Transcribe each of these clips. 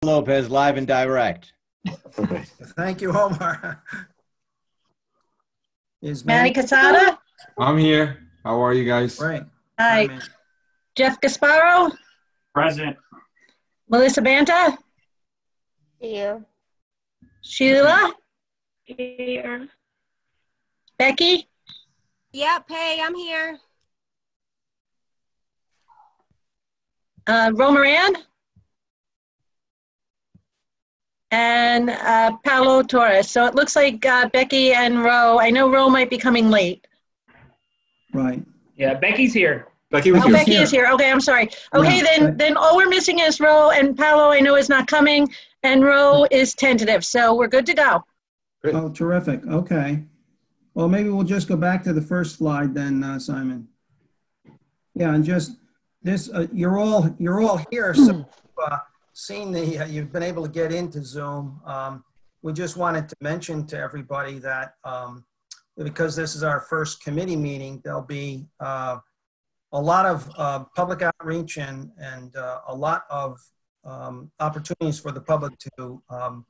Lopez, live and direct. Thank you, Omar. Is Manny Casada? I'm here. How are you guys? Great. Hi. Manny. Jeff Gasparo? Present. Melissa Banta? Here. Sheila? Here. Becky? Yep, hey, I'm here. Romaran? And Paolo Torres. So it looks like Becky and Ro, I know Ro might be coming late. Right. Yeah, Becky's here. Becky was Oh, here. Becky is here. Okay, I'm sorry. Okay, Yeah. then all we're missing is Ro, and Paolo I know is not coming, and Ro is tentative. So we're good to go. Great. Oh, terrific. Okay. Well, maybe we'll just go back to the first slide then, Simon. Yeah, and just this, you're all here. So seeing you've been able to get into Zoom. We just wanted to mention to everybody that because this is our first committee meeting, there'll be a lot of public outreach and a lot of opportunities for the public to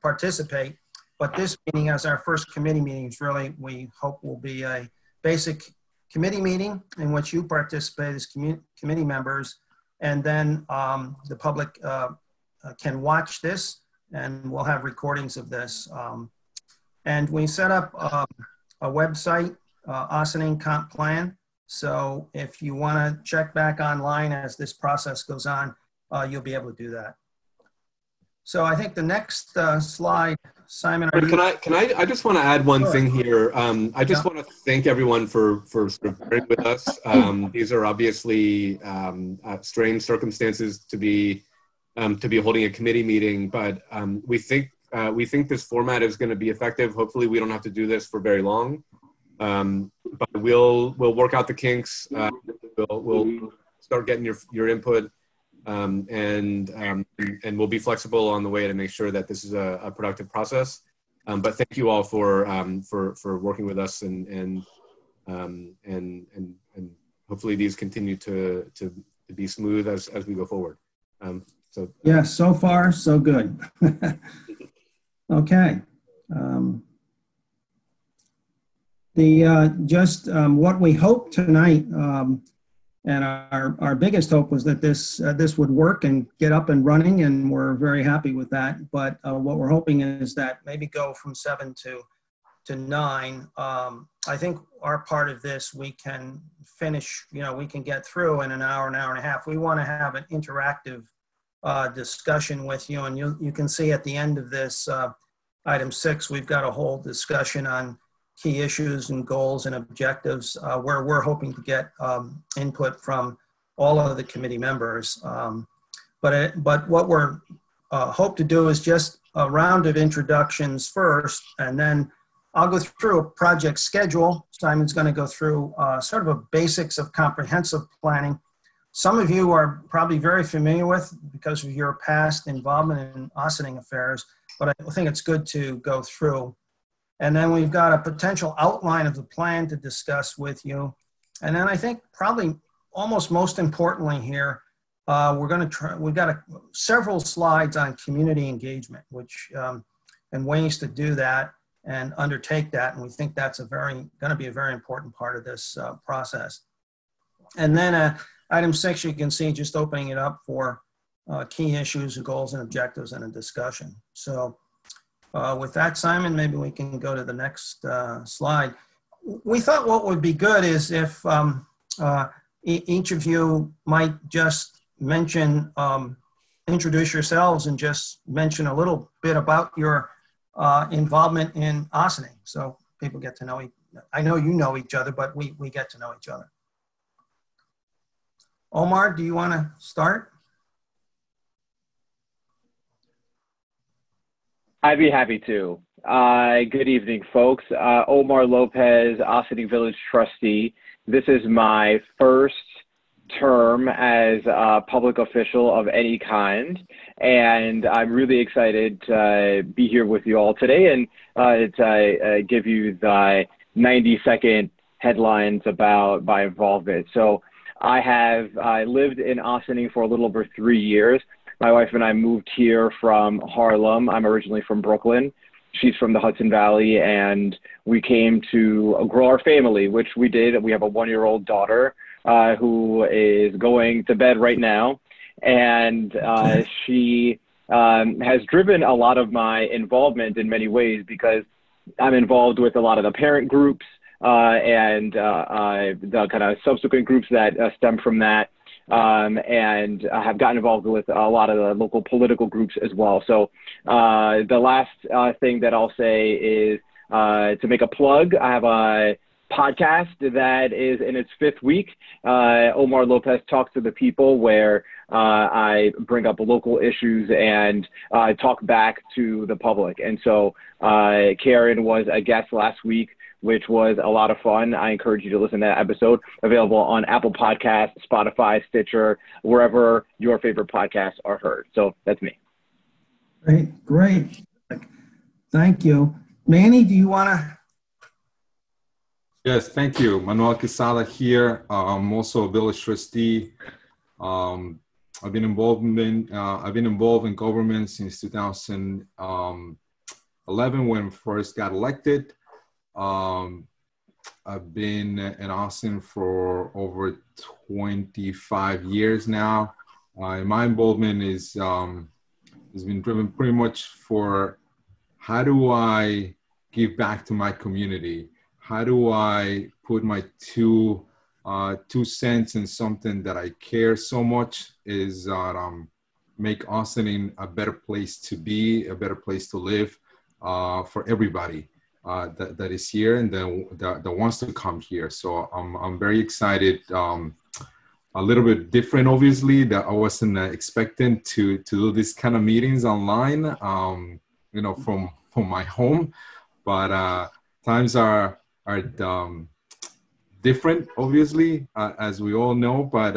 participate. But this meeting, as our first committee meeting, is really, we hope, will be a basic committee meeting in which you participate as committee members, and then the public can watch this, and we'll have recordings of this. And we set up a website, Austining Comp Plan. So if you want to check back online as this process goes on, you'll be able to do that. So I think the next slide, Simon. I just want to add one Sure. thing here. I just want to thank everyone for sort of bearing with us. These are obviously strange circumstances to be holding a committee meeting, but we think this format is going to be effective. Hopefully, we don't have to do this for very long, but we'll work out the kinks. We'll start getting your input. And we'll be flexible on the way to make sure that this is a productive process. But thank you all for working with us, and hopefully these continue to be smooth as we go forward. Yeah, so far so good. Okay. What we hope tonight. And our biggest hope was that this would work and get up and running, and we're very happy with that. But what we're hoping is that maybe go from 7 to 9. I think our part of this we can finish, we can get through in an hour and a half. We want to have an interactive discussion with you, and you can see at the end of this item 6, we've got a whole discussion on key issues and goals and objectives where we're hoping to get input from all of the committee members. But what we're hope to do is just a round of introductions first, and then I'll go through a project schedule. Simon's going to go through sort of a basics of comprehensive planning. Some of you are probably very familiar with because of your past involvement in auditing affairs, but I think it's good to go through. And then we've got a potential outline of the plan to discuss with you. And then I think probably almost most importantly here, we've got several slides on community engagement, which and ways to do that and undertake that. And we think that's going to be a very important part of this process. And then item 6, you can see just opening it up for key issues, goals and objectives, and a discussion. So with that, Simon, maybe we can go to the next slide. We thought what would be good is if each of you might just mention, introduce yourselves and just mention a little bit about your involvement in auditing. So people get to know, I know you know each other, but we get to know each other. Omar, do you want to start? I'd be happy to. Good evening, folks. Omar Lopez, Austining Village trustee. This is my first term as a public official of any kind, and I'm really excited to be here with you all today and to give you the 90-second headlines about my involvement. So I lived in Austining for a little over 3 years. My wife and I moved here from Harlem. I'm originally from Brooklyn. She's from the Hudson Valley, and we came to grow our family, which we did. We have a 1-year-old daughter who is going to bed right now, and she has driven a lot of my involvement in many ways because I'm involved with a lot of the parent groups and the kind of subsequent groups that stem from that. And I have gotten involved with a lot of the local political groups as well. So the last thing that I'll say is to make a plug. I have a podcast that is in its 5th week. Omar Lopez Talks to the People, where I bring up local issues and talk back to the public. And so Karen was a guest last week, which was a lot of fun. I encourage you to listen to that episode, available on Apple Podcasts, Spotify, Stitcher, wherever your favorite podcasts are heard. So that's me. Great. Thank you. Manny, do you want to? Yes, thank you. Manuel Quesada here. I'm also a village trustee. I've been involved in government since 2011 when I first got elected. I've been in Austin for over 25 years now. My involvement has been driven pretty much for how do I give back to my community? How do I put my two cents in something that I care so much is make Austin a better place to be, a better place to live for everybody that is here and that wants to come here. So I'm very excited. A little bit different, obviously, that I wasn't expecting to do this kind of meetings online, from my home, but times are different, obviously, as we all know, but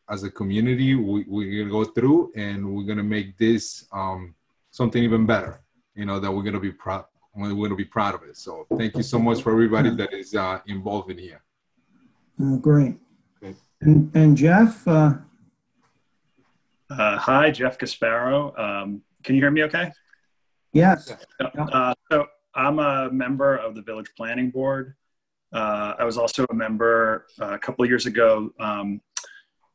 as a community, we're gonna go through and we're gonna make this something even better, that we're gonna be proud of it. So thank you so much for everybody that is involved in here. Great. And Jeff? Hi, Jeff Gasparo. Can you hear me okay? Yes. So I'm a member of the Village Planning Board. I was also a member a couple of years ago.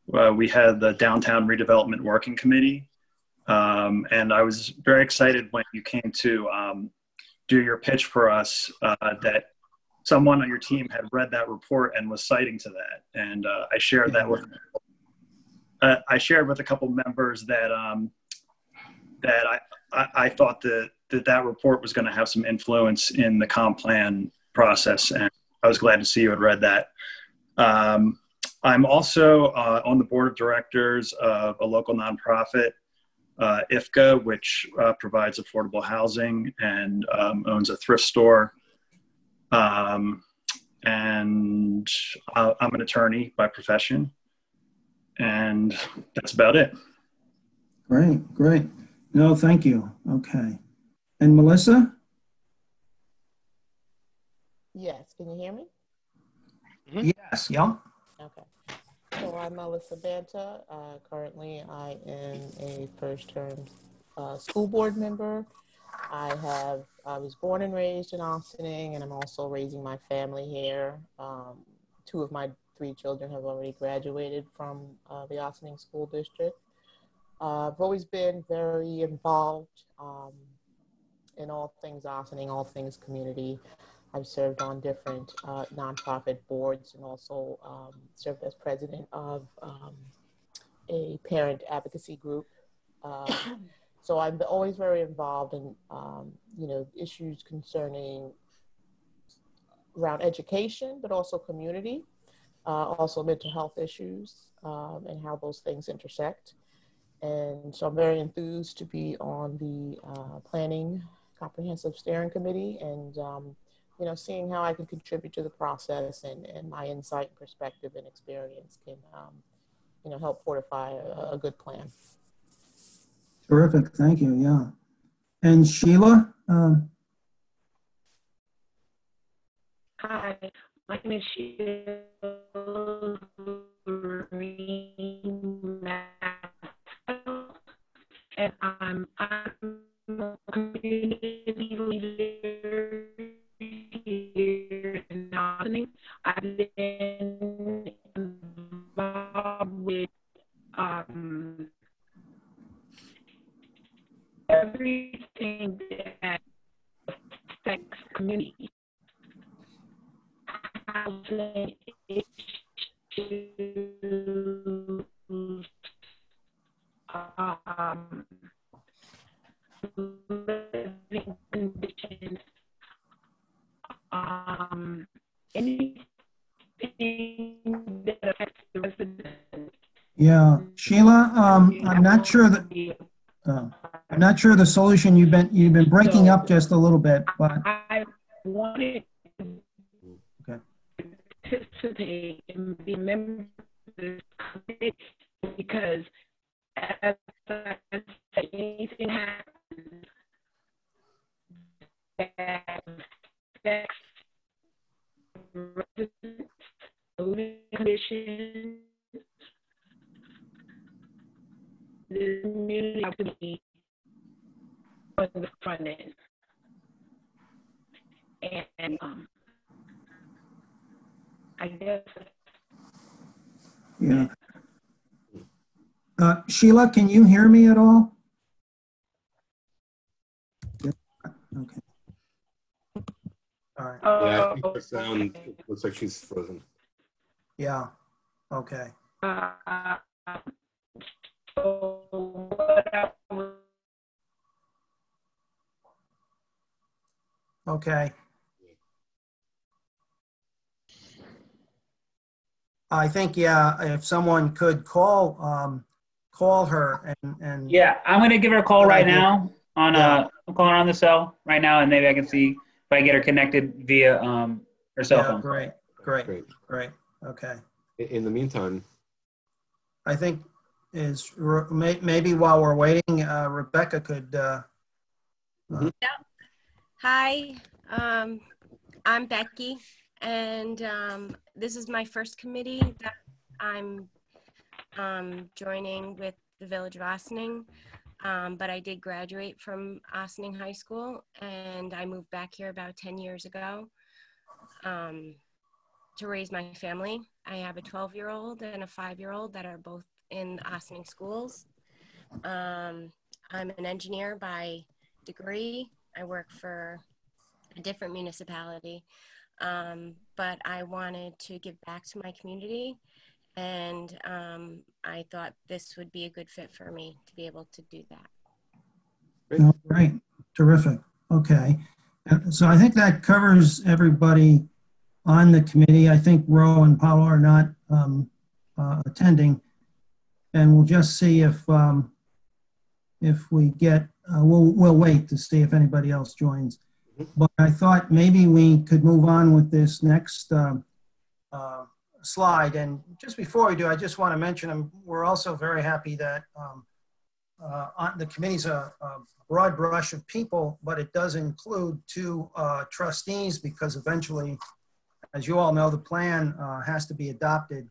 We had the Downtown Redevelopment Working Committee. And I was very excited when you came to do your pitch for us that someone on your team had read that report and was citing to that. And I shared that with a couple members that I thought that report was going to have some influence in the comp plan process, and I was glad to see you had read that. I'm also on the board of directors of a local nonprofit, IFCA, which provides affordable housing and owns a thrift store. And I'm an attorney by profession, and that's about it. Great. No, thank you. Okay. And Melissa? Yes, can you hear me? Yes, yeah. Okay. So I'm Melissa Banta. Currently, I am a first-term school board member. I was born and raised in Austining, and I'm also raising my family here. 2 of my 3 children have already graduated from the Austining School District. I've always been very involved in all things Austining, all things community. I've served on different nonprofit boards and also served as president of a parent advocacy group. So I'm always very involved in, issues concerning around education, but also community, also mental health issues and how those things intersect. And so I'm very enthused to be on the Planning Comprehensive Steering Committee and, seeing how I can contribute to the process and my insight and perspective and experience can, help fortify a good plan. Terrific. Thank you. Yeah. And Sheila? Hi, my name is Sheila. and I'm a community leader here in Austin. I've been involved with everything that affects community. Housing issues, living conditions, anything that affects the residents. Yeah, Sheila, I'm not sure that I'm not sure the solution you've been breaking up just a little bit, but I wanted to okay. participate and be a member of this committee because as I said, anything happens that affects residents, living conditions, the community have to be on the front end. And I guess. Yeah. Sheila, can you hear me at all? Yep. Okay. All right. Yeah, I think the sound looks like she's frozen. Yeah. Okay. So what I was Okay. I think, yeah, if someone could call her and Yeah, I'm gonna give her a call Good right idea. now on Yeah. I'm calling her on the cell right now, and maybe I can see if I can get her connected via her cell yeah, phone. great. Okay. In the meantime, I think maybe while we're waiting, Rebecca could. Hi, I'm Becky, and this is my first committee that I'm joining with the Village of Ossining, but I did graduate from Ossining High School, and I moved back here about 10 years ago to raise my family. I have a 12-year-old and a 5-year-old that are both in Ossining schools. I'm an engineer by degree. I work for a different municipality, but I wanted to give back to my community, and I thought this would be a good fit for me to be able to do that. All right, terrific. Okay, so I think that covers everybody on the committee. I think Ro and Paolo are not attending, and we'll just see if we get. We'll wait to see if anybody else joins. But I thought maybe we could move on with this next slide. And just before we do, I just want to mention we're also very happy that the committee's a broad brush of people, but it does include 2 trustees because eventually, as you all know, the plan has to be adopted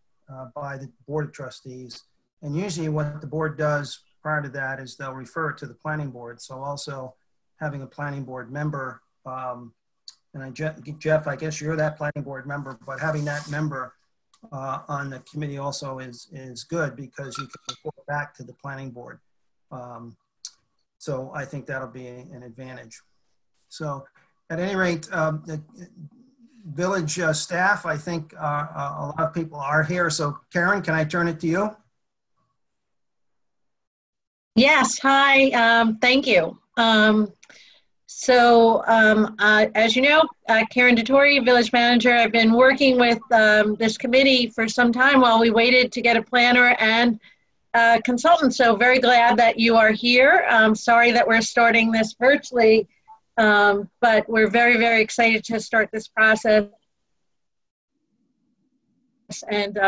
by the Board of Trustees. And usually what the board does prior to that is they'll refer it to the planning board. So also having a planning board member, and Jeff, I guess you're that planning board member, but having that member on the committee also is good because you can report back to the planning board. So I think that'll be an advantage. So at any rate, the village staff, I think a lot of people are here. So Karen, can I turn it to you? Yes, hi, thank you. As you know, Karen DeTore, village manager. I've been working with this committee for some time while we waited to get a planner and consultant. So very glad that you are here. I'm sorry that we're starting this virtually, but we're very, very excited to start this process. And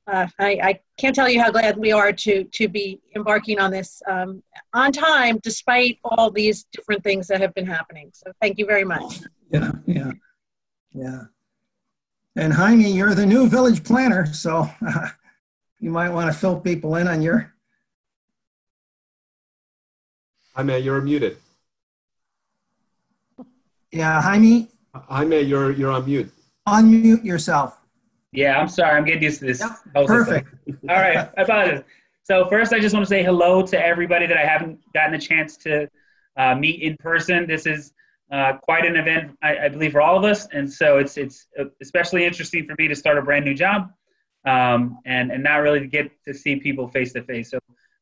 I can't tell you how glad we are to be embarking on this on time, despite all these different things that have been happening. So thank you very much. Yeah. And Jaime, you're the new village planner, so you might want to fill people in on your Jaime, you're muted. Yeah, Jaime, Jaime, you're on mute. unmute yourself. Yeah, I'm sorry. I'm getting used to this. Yep, whole system. perfect. All right. I apologize. So first, I just want to say hello to everybody that I haven't gotten a chance to meet in person. This is quite an event, I believe, for all of us. And so it's especially interesting for me to start a brand new job and not really to get to see people face to face. So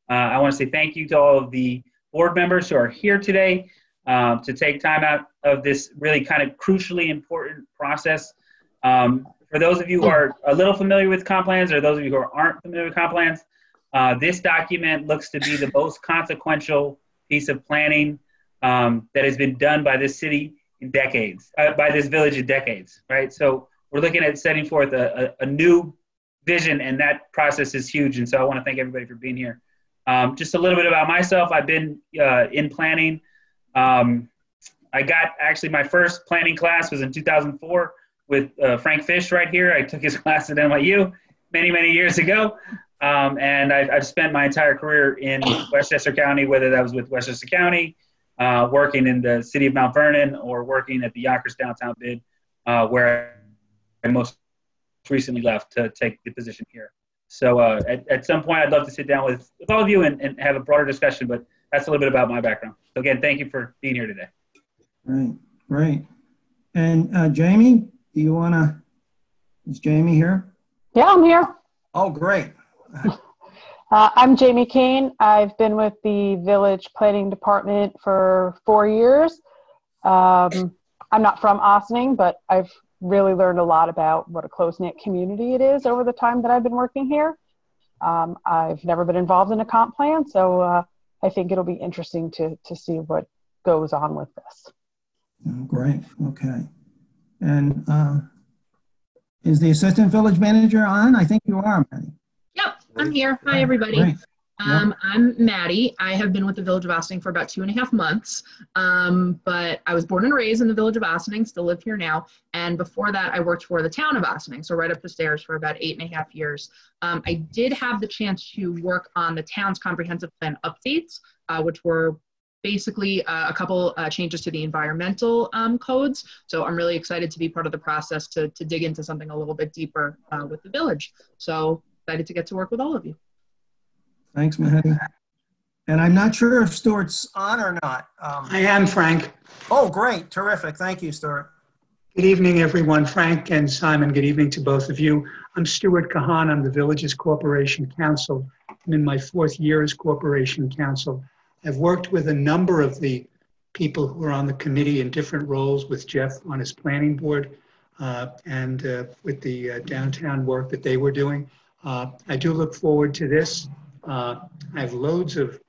I want to say thank you to all of the board members who are here today to take time out of this really kind of crucially important process. For those of you who are a little familiar with comp plans, or those of you who aren't familiar with comp plans, this document looks to be the most consequential piece of planning that has been done by this city in decades, by this village in decades, right? So we're looking at setting forth a new vision, and that process is huge. And so I want to thank everybody for being here. Just a little bit about myself. I've been in planning. I got actually my first planning class was in 2004 with Frank Fish right here. I took his class at NYU many, many years ago. And I've spent my entire career in Westchester County, whether that was with Westchester County, working in the city of Mount Vernon, or working at the Yonkers downtown bid, where I most recently left to take the position here. So at some point, I'd love to sit down with all of you and have a broader discussion, but that's a little bit about my background. So again, thank you for being here today. Right, great. And Jamie, do you want to, is Jamie here? Yeah, I'm here. Oh, great. I'm Jamie Kane. I've been with the Village Planning Department for 4 years. I'm not from Ossining, but I've really learned a lot about what a close-knit community it is over the time that I've been working here. I've never been involved in a comp plan, so I think it'll be interesting to see what goes on with this. Oh, great, okay. And is the Assistant Village Manager on? I think you are, Maddie. Yep, I'm here. Hi, everybody. Great. Yep. I'm Maddie. I have been with the Village of Ossining for about 2.5 months, but I was born and raised in the Village of Ossining, still live here now. And before that, I worked for the town of Ossining, so right up the stairs for about 8.5 years. I did have the chance to work on the town's comprehensive plan updates, which were basically a couple changes to the environmental codes. So I'm really excited to be part of the process to dig into something a little bit deeper with the village. So excited to get to work with all of you. Thanks, Maddie. And I'm not sure if Stuart's on or not. I am, Frank. Oh, great. Terrific. Thank you, Stuart. Good evening, everyone. Frank and Simon, good evening to both of you. I'm Stuart Kahan. I'm the Villages Corporation Counsel. I'm in my 4th year as Corporation Counsel. I've worked with a number of the people who are on the committee in different roles, with Jeff on his planning board and with the downtown work that they were doing. I do look forward to this. I have loads of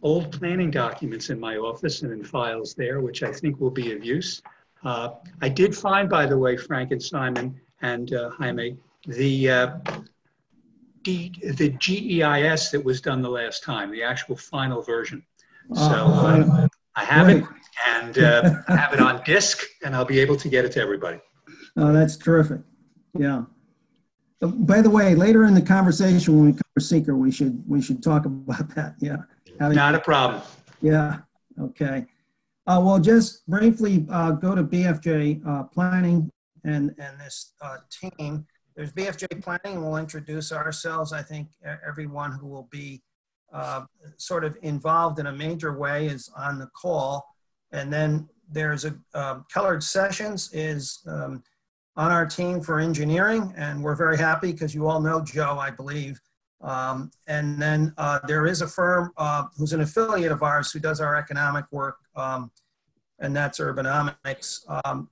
old planning documents in my office and in files there, which I think will be of use. I did find, by the way, Frank and Simon and Jaime, the GEIS that was done the last time, the actual final version. So I have it, and I have it on disk, and I'll be able to get it to everybody. Oh, that's terrific. Yeah. By the way, later in the conversation when we cover SEQR, we should talk about that. Yeah. Not a problem. Yeah. Okay. Well, just briefly go to BFJ Planning and this team. There's BFJ Planning. We'll introduce ourselves. I think everyone who will be sort of involved in a major way is on the call. And then there's Colored Sessions is on our team for engineering, and we're very happy because you all know Joe, I believe. And then there is a firm who's an affiliate of ours who does our economic work, and that's Urbanomics.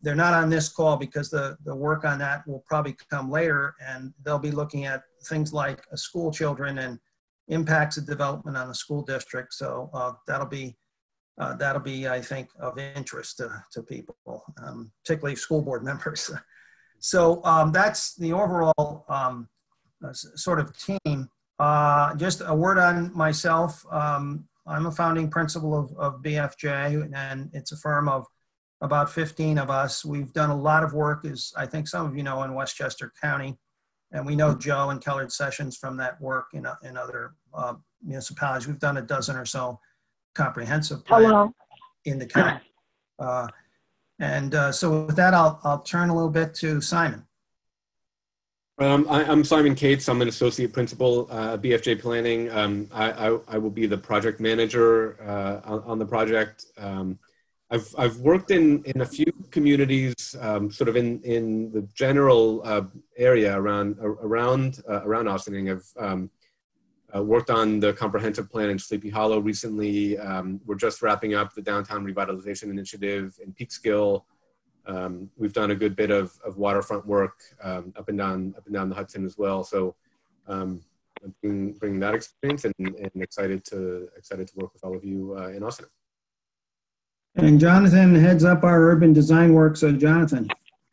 They're not on this call because the work on that will probably come later, and they'll be looking at things like school children and impacts of development on the school district. So that'll be, I think, of interest to people, particularly school board members. So that's the overall sort of team. Just a word on myself. I'm a founding principal of BFJ, and it's a firm of about 15 of us. We've done a lot of work, as I think some of you know, in Westchester County. And we know Joe and Colored Sessions from that work in other municipalities. We've done a dozen or so comprehensive plan Hello. in the county. So with that, I'll turn a little bit to Simon. I'm Simon Cates. I'm an associate principal at BFJ Planning. I will be the project manager on the project. I've worked in a few communities, sort of in the general area around Ossining. I've worked on the comprehensive plan in Sleepy Hollow recently. We're just wrapping up the downtown revitalization initiative in Peekskill. We've done a good bit of waterfront work up and down the Hudson as well. So I'm bringing that experience and excited to work with all of you in Austin. And Jonathan heads up our urban design work. So Jonathan.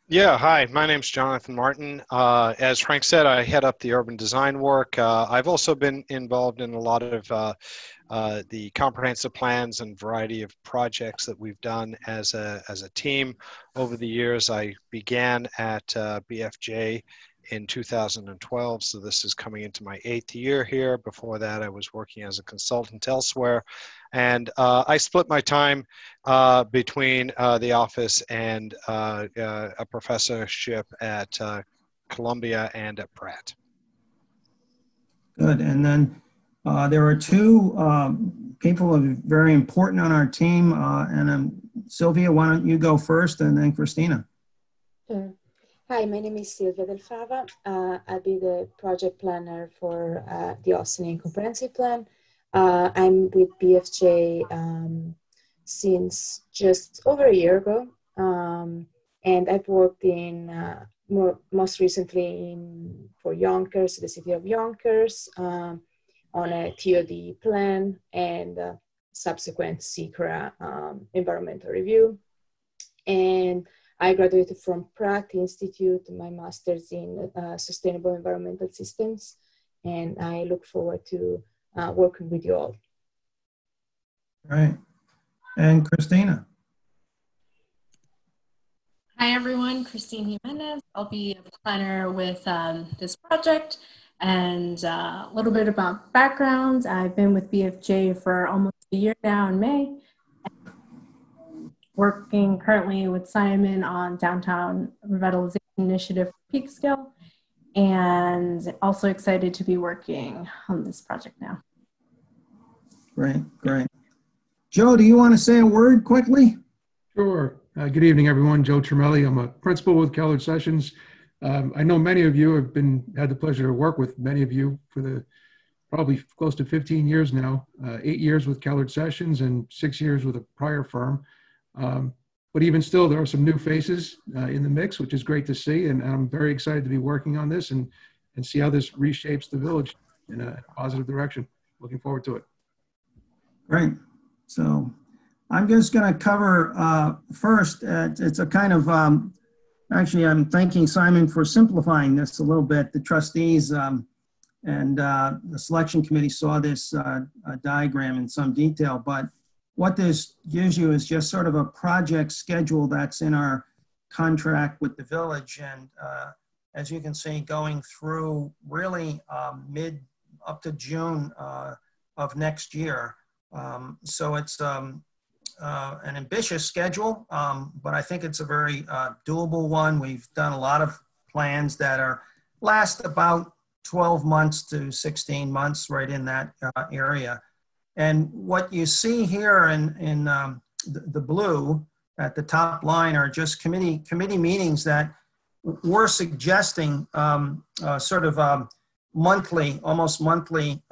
Yeah, hi, my name's Jonathan Martin. As Frank said, I head up the urban design work. I've also been involved in a lot of the comprehensive plans and variety of projects that we've done as a team over the years. I began at BFJ in 2012, so this is coming into my 8th year here. Before that, I was working as a consultant elsewhere. And I split my time between the office and a professorship at Columbia and at Pratt. Good. And then there are two people who are very important on our team. Sylvia, why don't you go first, and then Christina. Sure. Hi, my name is Silvia Del Fava. I'll be the project planner for the Austining Comprehensive Plan. I'm with BFJ since just over a year ago, and I've worked in most recently for Yonkers, the city of Yonkers, on a TOD plan and subsequent SEQR environmental review. And I graduated from Pratt Institute, my master's in sustainable environmental systems, and I look forward to working with you all. Right. And Christina. Hi, everyone. Christine Jimenez. I'll be a planner with this project. And a little bit about background. I've been with BFJ for almost a year now in May. Working currently with Simon on downtown revitalization initiative for Peekskill. And also excited to be working on this project now. Great, great. Joe, do you want to say a word quickly? Sure. Good evening, everyone. Joe Tremelli. I'm a principal with Keller Sessions. I know many of you have had the pleasure to work with many of you for the probably close to 15 years now, 8 years with Keller Sessions and 6 years with a prior firm. But even still, there are some new faces in the mix, which is great to see. And I'm very excited to be working on this and see how this reshapes the village in a positive direction. Looking forward to it. Great. So I'm just going to cover first, it's a kind of, actually, I'm thanking Simon for simplifying this a little bit. The trustees and the selection committee saw this diagram in some detail, but what this gives you is just sort of a project schedule that's in our contract with the village. And as you can see, going through really mid up to June of next year. So it's an ambitious schedule, but I think it's a very doable one. We've done a lot of plans that last about 12 months to 16 months, right in that area. And what you see here in the blue at the top line are just committee meetings that we're suggesting sort of monthly, almost monthly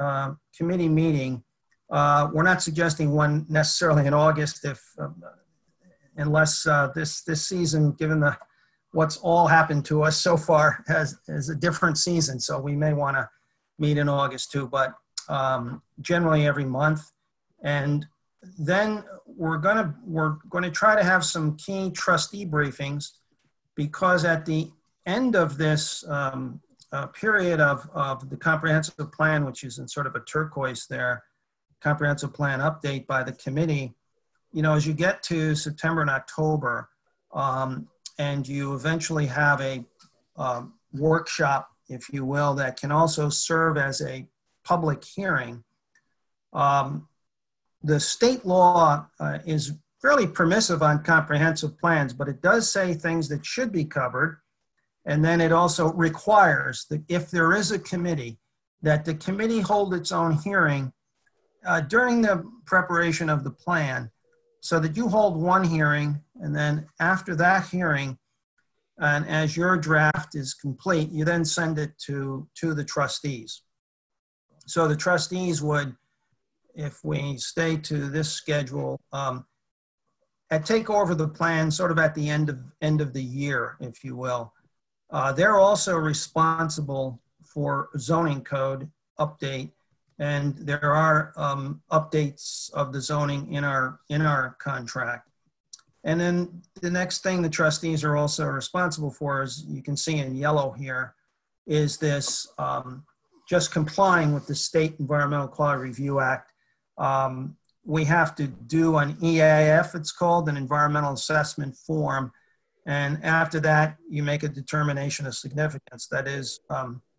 committee meeting. We're not suggesting one necessarily in August, unless this season, given what's all happened to us so far, is a different season. So we may want to meet in August too, but generally every month. And then we're gonna try to have some key trustee briefings, because at the end of this period of the comprehensive plan, which is in sort of a turquoise there, comprehensive plan update by the committee, you know, as you get to September and October, and you eventually have a workshop, if you will, that can also serve as a public hearing, the state law is fairly permissive on comprehensive plans, but it does say things that should be covered. And then it also requires that if there is a committee, that the committee hold its own hearing during the preparation of the plan, so that you hold one hearing, and then after that hearing, and as your draft is complete, you then send it to the trustees. So the trustees would, if we stay to this schedule, take over the plan sort of at the end of the year, if you will. They're also responsible for zoning code update, and there are updates of the zoning in our contract. And then the next thing the trustees are also responsible for, as you can see in yellow here, is this just complying with the State Environmental Quality Review Act. We have to do an EAF, it's called, an environmental assessment form. And after that, you make a determination of significance. That is,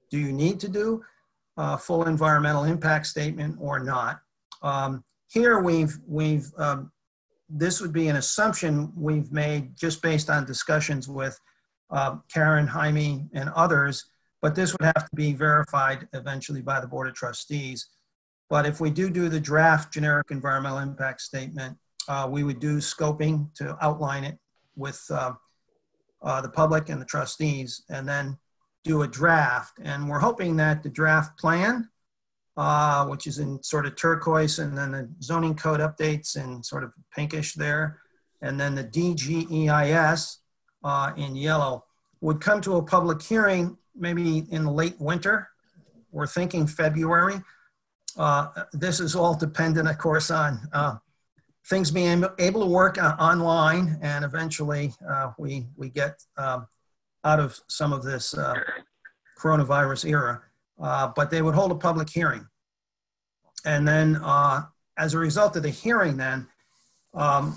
do you need to do a full environmental impact statement or not? Here this would be an assumption we've made just based on discussions with Karen, Jaime, and others, but this would have to be verified eventually by the Board of Trustees. But if we do the draft generic environmental impact statement, we would do scoping to outline it with the public and the trustees, and then do a draft. And we're hoping that the draft plan, which is in sort of turquoise, and then the zoning code updates in sort of pinkish there, and then the DGEIS in yellow, would come to a public hearing maybe in the late winter. We're thinking February. This is all dependent, of course, on things being able to work online, and eventually we get out of some of this coronavirus era. But they would hold a public hearing. And then as a result of the hearing then,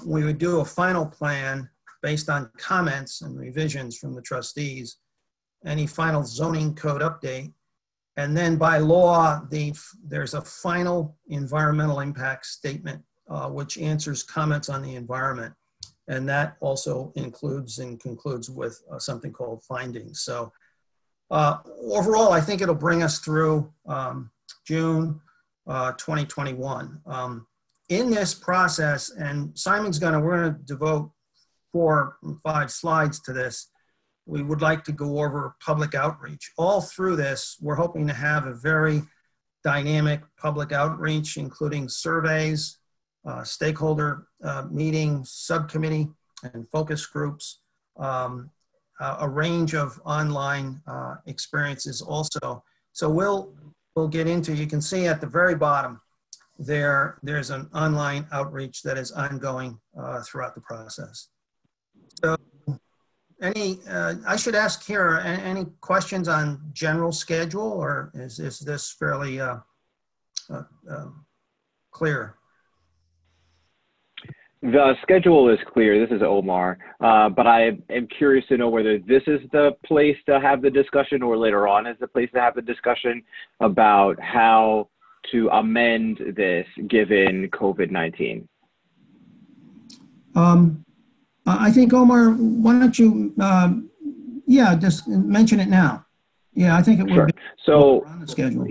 we would do a final plan based on comments and revisions from the trustees, any final zoning code update. And then by law, there's a final environmental impact statement which answers comments on the environment. And that also includes and concludes with something called findings. So overall, I think it'll bring us through June 2021. In this process, and we're gonna devote 4 or 5 slides to this. We would like to go over public outreach. All through this, we're hoping to have a very dynamic public outreach, including surveys, stakeholder meetings, subcommittee and focus groups, a range of online experiences also. So we'll get into, you can see at the very bottom there's an online outreach that is ongoing throughout the process. So I should ask here, any questions on general schedule, or is this fairly clear? The schedule is clear. This is Omar, but I am curious to know whether this is the place to have the discussion, or later on is the place to have the discussion about how to amend this given COVID-19. I think, Omar, why don't you, just mention it now. Yeah, I think it would be on the schedule.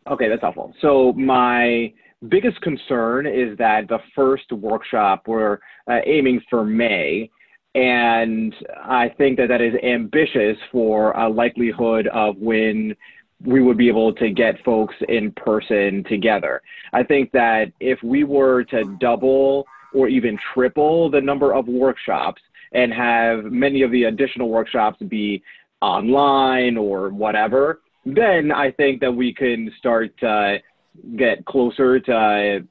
Okay, that's helpful. So my biggest concern is that the first workshop we're aiming for May, and I think that is ambitious for a likelihood of when we would be able to get folks in person together. I think that if we were to double or even triple the number of workshops and have many of the additional workshops be online or whatever, then I think that we can start to get closer to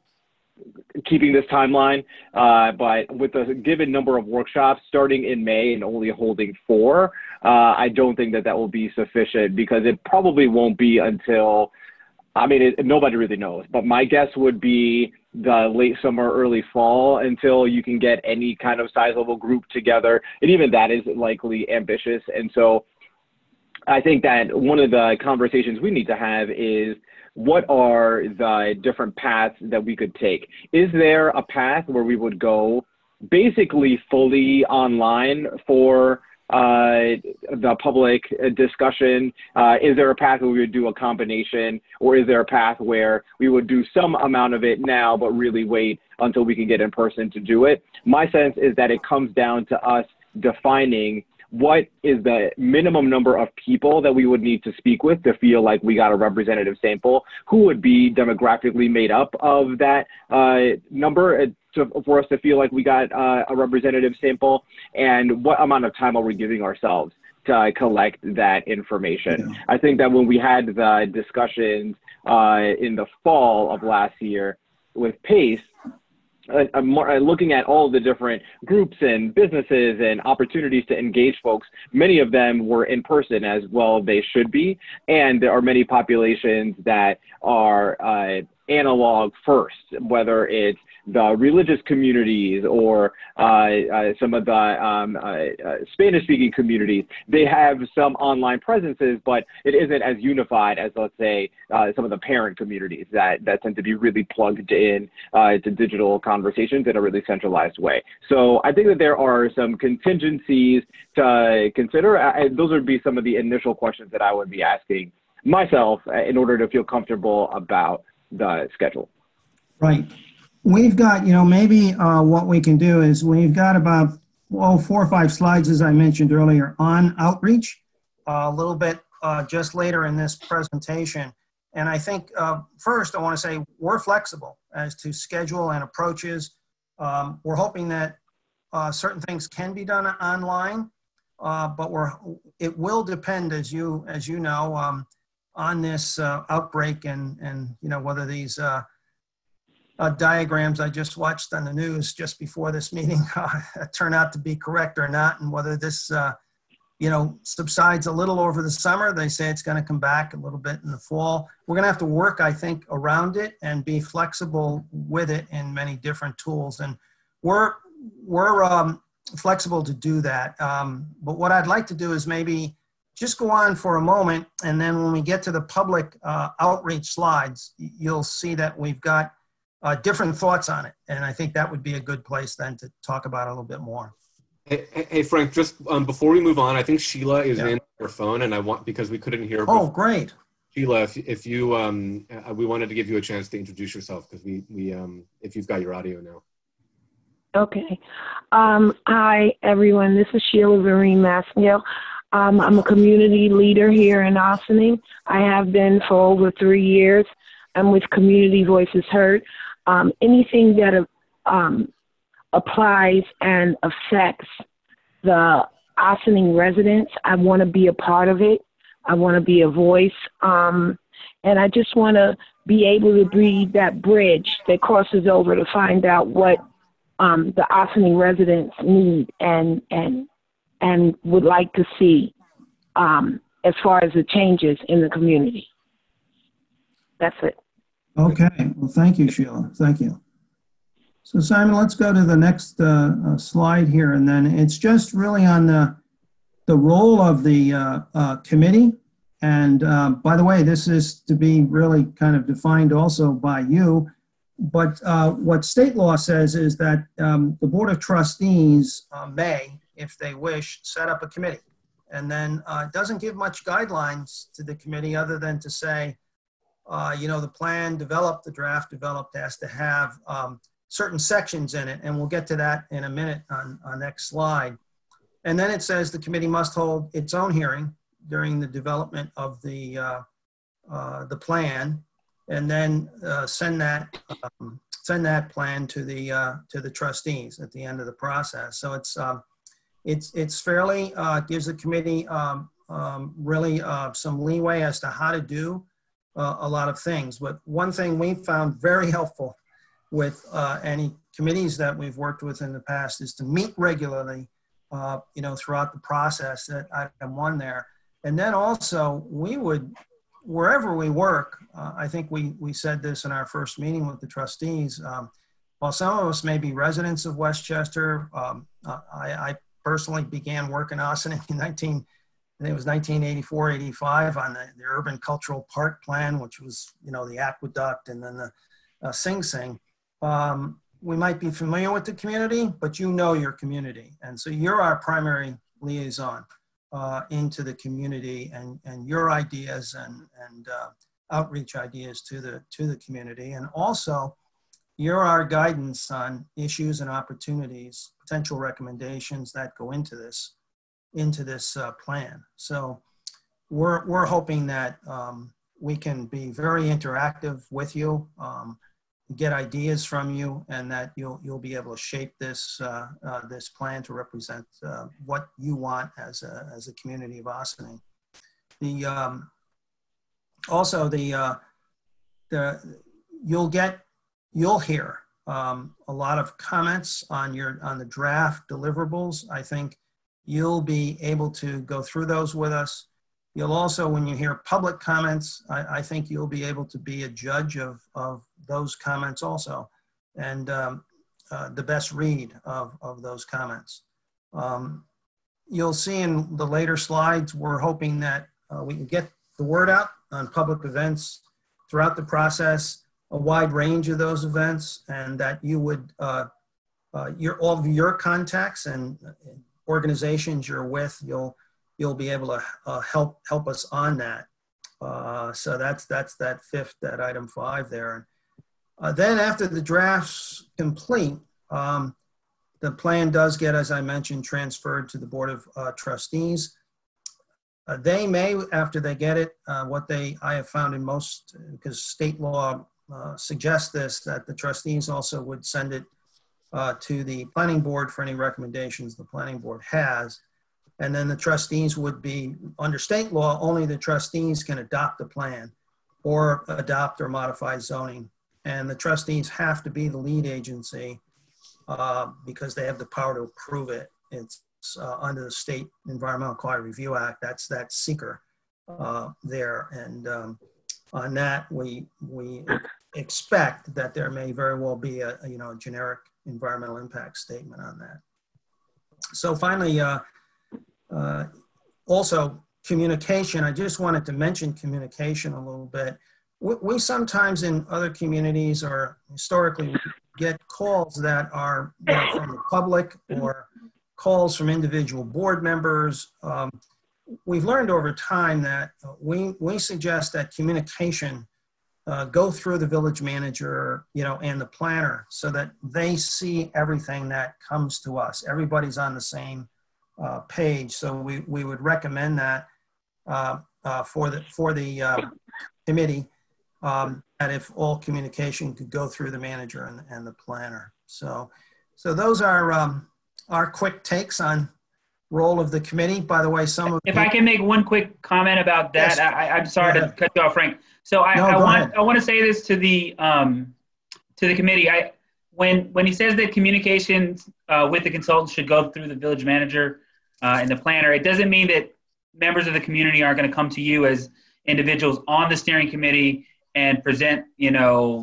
keeping this timeline. But with the given number of workshops starting in May and only holding 4, I don't think that will be sufficient, because it probably won't be until, nobody really knows, but my guess would be the late summer, early fall, until you can get any kind of size-level group together. And even that is likely ambitious. And so I think that one of the conversations we need to have is what are the different paths that we could take? Is there a path where we would go basically fully online for the public discussion? Is there a path where we would do a combination, or is there a path where we would do some amount of it now but really wait until we can get in person to do it? My sense is that it comes down to us defining what is the minimum number of people that we would need to speak with to feel like we got a representative sample, who would be demographically made up of that number for us to feel like we got a representative sample, and what amount of time are we giving ourselves to collect that information. Yeah. I think that when we had the discussions in the fall of last year with PACE, looking at all the different groups and businesses and opportunities to engage folks, many of them were in person, as well they should be. And there are many populations that are analog first, whether it's the religious communities or some of the Spanish-speaking communities. They have some online presences, but it isn't as unified as, let's say, some of the parent communities that tend to be really plugged in to digital conversations in a really centralized way. So I think that there are some contingencies to consider. Those would be some of the initial questions that I would be asking myself in order to feel comfortable about the schedule. Right. We've got, maybe what we can do is we've got about 4 or 5 slides, as I mentioned earlier, on outreach, a little bit just later in this presentation. And I think first I want to say we're flexible as to schedule and approaches. We're hoping that certain things can be done online, but it will depend, as you know, on this outbreak and whether these diagrams I just watched on the news just before this meeting turn out to be correct or not, and whether this subsides a little over the summer. They say it's going to come back a little bit in the fall. We're going to have to work, I think, around it and be flexible with it in many different tools, and we're flexible to do that. But what I'd like to do is maybe just go on for a moment, and then when we get to the public outreach slides, you'll see that we've got different thoughts on it. And I think that would be a good place then to talk about it a little bit more. Hey Frank, just before we move on, I think Sheila is in her phone, and because we couldn't hear her. Oh, great. Sheila, if you, we wanted to give you a chance to introduce yourself, because if you've got your audio now. Okay. Hi, everyone. This is Sheila Vereen Masniel. I'm a community leader here in Ossining. I have been for over 3 years. I'm with Community Voices Heard. Anything that applies and affects the Ossining residents, I want to be a part of it. I want to be a voice. And I just want to be able to be that bridge that crosses over to find out what the Ossining residents need and would like to see as far as the changes in the community. That's it. Okay. Well, thank you, Sheila. Thank you. So Simon, let's go to the next slide here, and then it's just really on the role of the committee. And by the way, this is to be really kind of defined also by you. But what state law says is that the Board of Trustees may, if they wish, set up a committee. And then it doesn't give much guidelines to the committee other than to say, the plan developed, the draft developed has to have certain sections in it. And we'll get to that in a minute on next slide. And then it says the committee must hold its own hearing during the development of the plan, and then send that plan to the trustees at the end of the process. So it's fairly gives the committee really some leeway as to how to do a lot of things. But one thing we found very helpful with any committees that we've worked with in the past is to meet regularly, throughout the process at item 1 there. And then also we would, wherever we work, I think we said this in our first meeting with the trustees, while some of us may be residents of Westchester, I personally began work in Ossining in I think it was 1984, 85 on the Urban Cultural Park Plan, which was, the aqueduct and then the Sing Sing. We might be familiar with the community, but your community. And so you're our primary liaison into the community and your ideas and outreach ideas to the community. And also you're our guidance on issues and opportunities, potential recommendations that go into this plan. So we're hoping that we can be very interactive with you, get ideas from you, and that you'll be able to shape this this plan to represent what you want as a community of Ossining. You'll hear a lot of comments on the draft deliverables. I think you'll be able to go through those with us. You'll also, when you hear public comments, I think you'll be able to be a judge of those comments also, and the best read of those comments. You'll see in the later slides, we're hoping that we can get the word out on public events throughout the process, a wide range of those events, and that you would, all of your contacts and organizations you're with, you'll be able to help us on that. So that's that item 5 there. Then after the draft's complete, the plan does get, as I mentioned, transferred to the Board of Trustees. They may, after they get it, I have found in most, because state law suggests this, that the trustees also would send it to the planning board for any recommendations the planning board has. And then the trustees would be, under state law, only the trustees can adopt the plan or adopt or modify zoning. And the trustees have to be the lead agency because they have the power to approve it. It's under the State Environmental Quality Review Act. That's that SEQR there. And on that, we expect that there may very well be a generic environmental impact statement on that. So finally, also communication. I just wanted to mention communication a little bit. We sometimes in other communities, or historically, we get calls that are from the public or calls from individual board members. We've learned over time that we suggest that communication go through the village manager, and the planner, so that they see everything that comes to us. Everybody's on the same page. So we would recommend that for the committee, that if all communication could go through the manager and the planner. So those are our quick takes on role of the committee. By the way, if I can make one quick comment about that, yes. I'm sorry to cut you off, Frank. So I want to say this to the committee. When he says that communication with the consultant should go through the village manager and the planner, it doesn't mean that members of the community aren't going to come to you as individuals on the steering committee and present,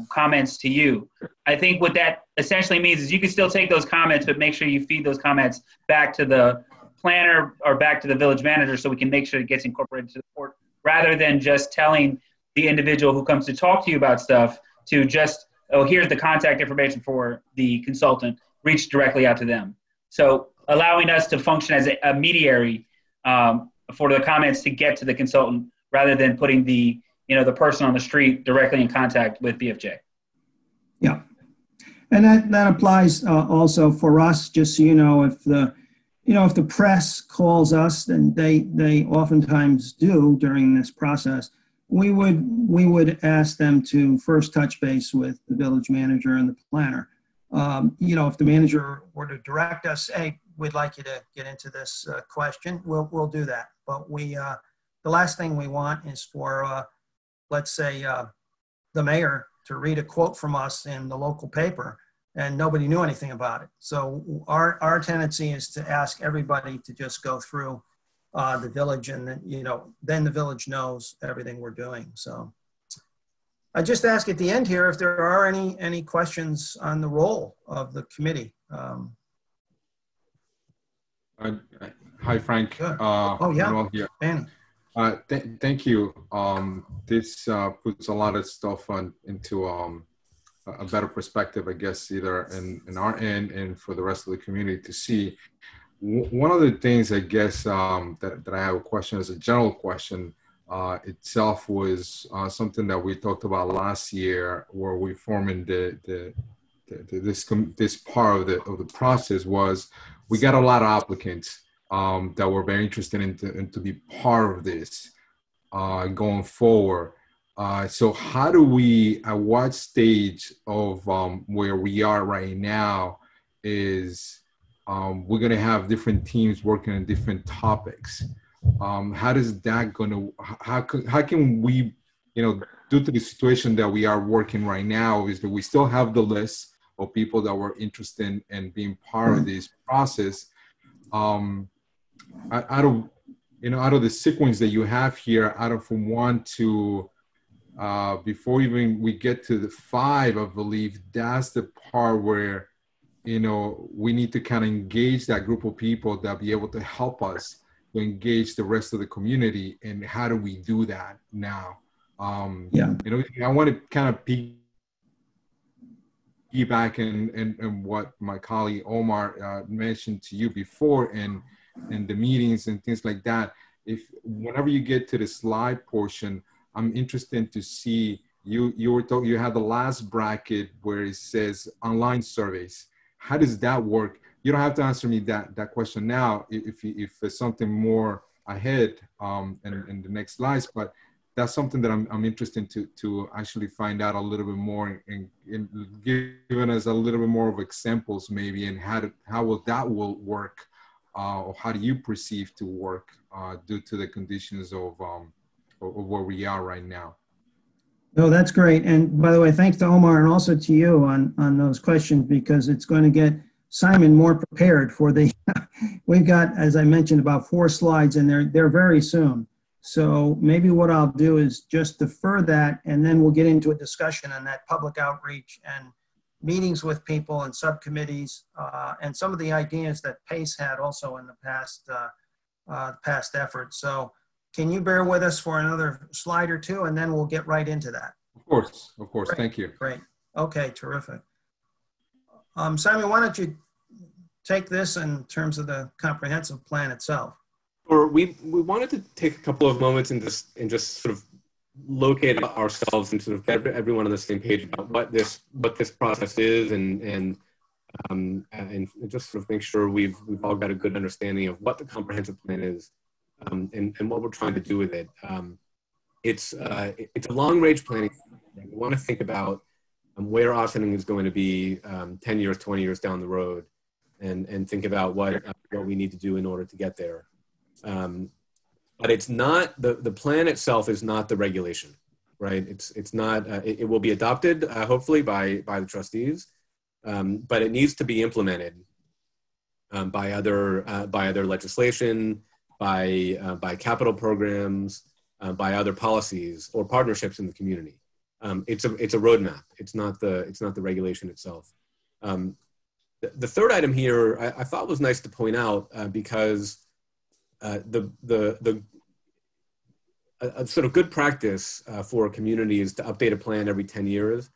comments to you. I think what that essentially means is you can still take those comments, but make sure you feed those comments back to the planner or back to the village manager so we can make sure it gets incorporated to the report, rather than just telling the individual who comes to talk to you about stuff to just, oh, here's the contact information for the consultant, reach directly out to them. So allowing us to function as a mediary for the comments to get to the consultant, rather than putting the person on the street directly in contact with BFJ. Yeah, and that applies also for us. Just so you know, if the press calls us, and they oftentimes do during this process, we would ask them to first touch base with the village manager and the planner. If the manager were to direct us, hey, we'd like you to get into this question, we'll do that. But the last thing we want is for let's say the mayor to read a quote from us in the local paper and nobody knew anything about it. So our tendency is to ask everybody to just go through the village, and then the village knows everything we're doing. So I just ask at the end here if there are any questions on the role of the committee. I Hi, Frank. Oh, yeah. Manuel here. Danny. Thank you. This puts a lot of stuff into a better perspective, I guess, either in our end and for the rest of the community to see. One of the things, I guess, that I have a question as a general question itself was something that we talked about last year, where we formed this part of the process. Was we got a lot of applicants that were very interested in to be part of this going forward. So how do we, at what stage of where we are right now is we're going to have different teams working on different topics. How does that going to, how can we, due to the situation that we are working right now, is that we still have the list of people that were interested in being part of this process. Out of the sequence that you have here, out of from 1 to before even we get to the 5, I believe that's the part where we need to kind of engage that group of people that be able to help us to engage the rest of the community. And how do we do that now? Yeah. I want to kind of piggyback and what my colleague Omar mentioned to you before, and the meetings and things like that. If whenever you get to the slide portion, I'm interested to see you had the last bracket where it says online surveys. How does that work? You don't have to answer me that question now if there's something more ahead in the next slides, but that's something that I'm interested to actually find out a little bit more and giving us a little bit more of examples maybe, and how will that work, or how do you perceive to work due to the conditions of where we are right now. No, that's great. And by the way, thanks to Omar and also to you on those questions, because it's going to get Simon more prepared for the, we've got, as I mentioned, about 4 slides, and they're very soon. So maybe what I'll do is just defer that, and then we'll get into a discussion on that public outreach and meetings with people and subcommittees, and some of the ideas that PACE had also in the past effort. So can you bear with us for another slide or 2, and then we'll get right into that? Of course. Great. Thank you. Great. Okay, terrific. Simon, why don't you take this in terms of the comprehensive plan itself? Or we wanted to take a couple of moments and just sort of locate ourselves and sort of get everyone on the same page about what this process is, and just sort of make sure we've all got a good understanding of what the comprehensive plan is, and what we're trying to do with it. It's a long range planning. We want to think about where Ossining is going to be 10 years, 20 years down the road, and think about what we need to do in order to get there. But it's not, the plan itself is not the regulation, right? It's not, it will be adopted hopefully by the trustees, but it needs to be implemented by other legislation, by capital programs, by other policies or partnerships in the community. It's a roadmap. It's not the regulation itself. The third item here I thought was nice to point out because a sort of good practice for a community is to update a plan every 10 years.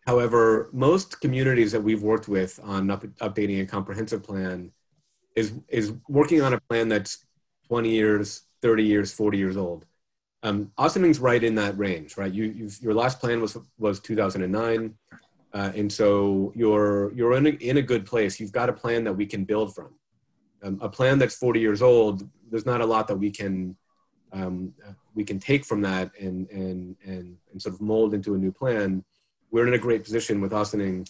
However, most communities that we've worked with on updating a comprehensive plan is working on a plan that's 20 years, 30 years, 40 years old. Ossing's right in that range, right? Your last plan was 2009, and so you're in a good place. You've got a plan that we can build from. A plan that's 40 years old, there's not a lot that we can take from that and sort of mold into a new plan. We're in a great position with Ossining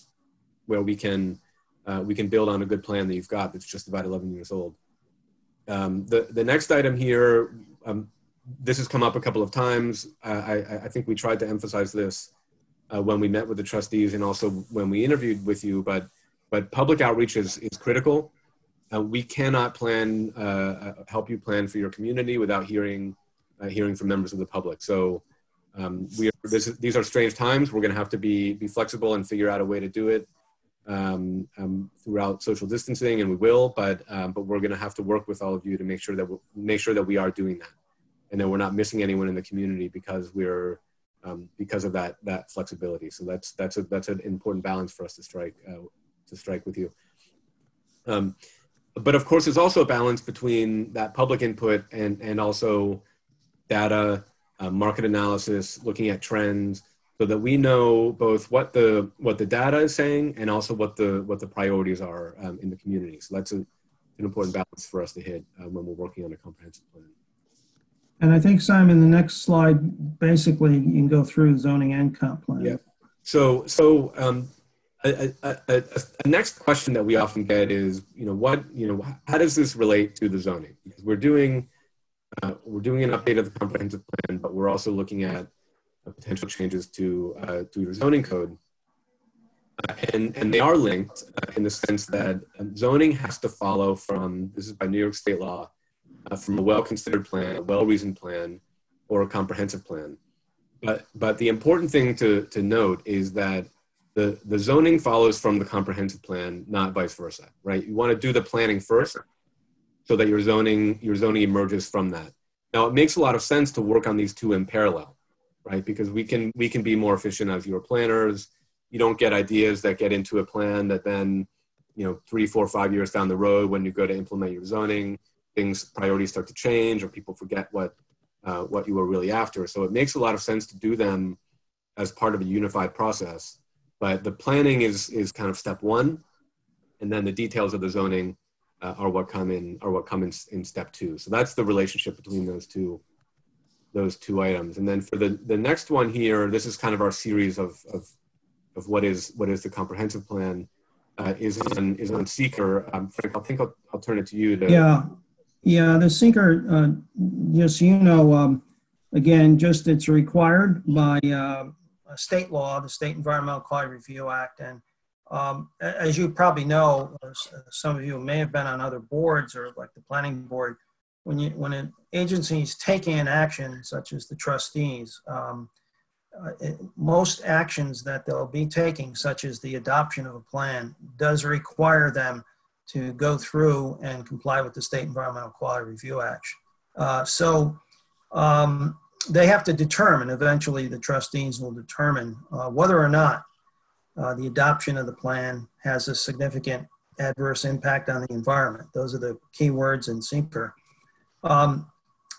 where we can build on a good plan that you've got that's just about 11 years old. The next item here, this has come up a couple of times. I think we tried to emphasize this when we met with the trustees and also when we interviewed with you, but public outreach is critical. We cannot help you plan for your community without hearing from members of the public. So these are strange times. We're going to have to be flexible and figure out a way to do it. throughout social distancing, and we will. But we're going to have to work with all of you to make sure that we are doing that, and that we're not missing anyone in the community because we're because of that flexibility. So that's an important balance for us to strike with you. But of course, there's also a balance between that public input and also data, market analysis, looking at trends, so that we know both what the data is saying and also what the priorities are in the community. So that's an important balance for us to hit when we're working on a comprehensive plan. And I think, Simon, the next slide, basically, you can go through zoning and comp plan. Yeah. So a next question that we often get is, how does this relate to the zoning? Because we're doing an update of the comprehensive plan, but we're also looking at potential changes to your zoning code, and they are linked in the sense that zoning has to follow from, this is by New York State law, from a well-considered plan, a well-reasoned plan, or a comprehensive plan. But the important thing to note is that the zoning follows from the comprehensive plan, not vice versa, right? You want to do the planning first so that your zoning emerges from that. Now, it makes a lot of sense to work on these two in parallel, right? Because we can be more efficient as your planners. You don't get ideas that get into a plan that then, 3, 4, 5 years down the road, when you go to implement your zoning, priorities start to change, or people forget what you were really after. So it makes a lot of sense to do them as part of a unified process. But the planning is kind of step one, and then the details of the zoning are what come in step two. So that's the relationship between those two items. And then for the next one here, this is kind of our series of what is the comprehensive plan, is on SEQR. Frank, I think I'll turn it to you to. Yeah, the SEQR, just again, it's required by state law, the State Environmental Quality Review Act. And as you probably know, some of you may have been on other boards, or like the planning board, when an agency is taking an action, such as the trustees, most actions that they'll be taking, such as the adoption of a plan, does require them to go through and comply with the State Environmental Quality Review Act. They have to determine, eventually the trustees will determine whether or not the adoption of the plan has a significant adverse impact on the environment. Those are the key words in SEQR.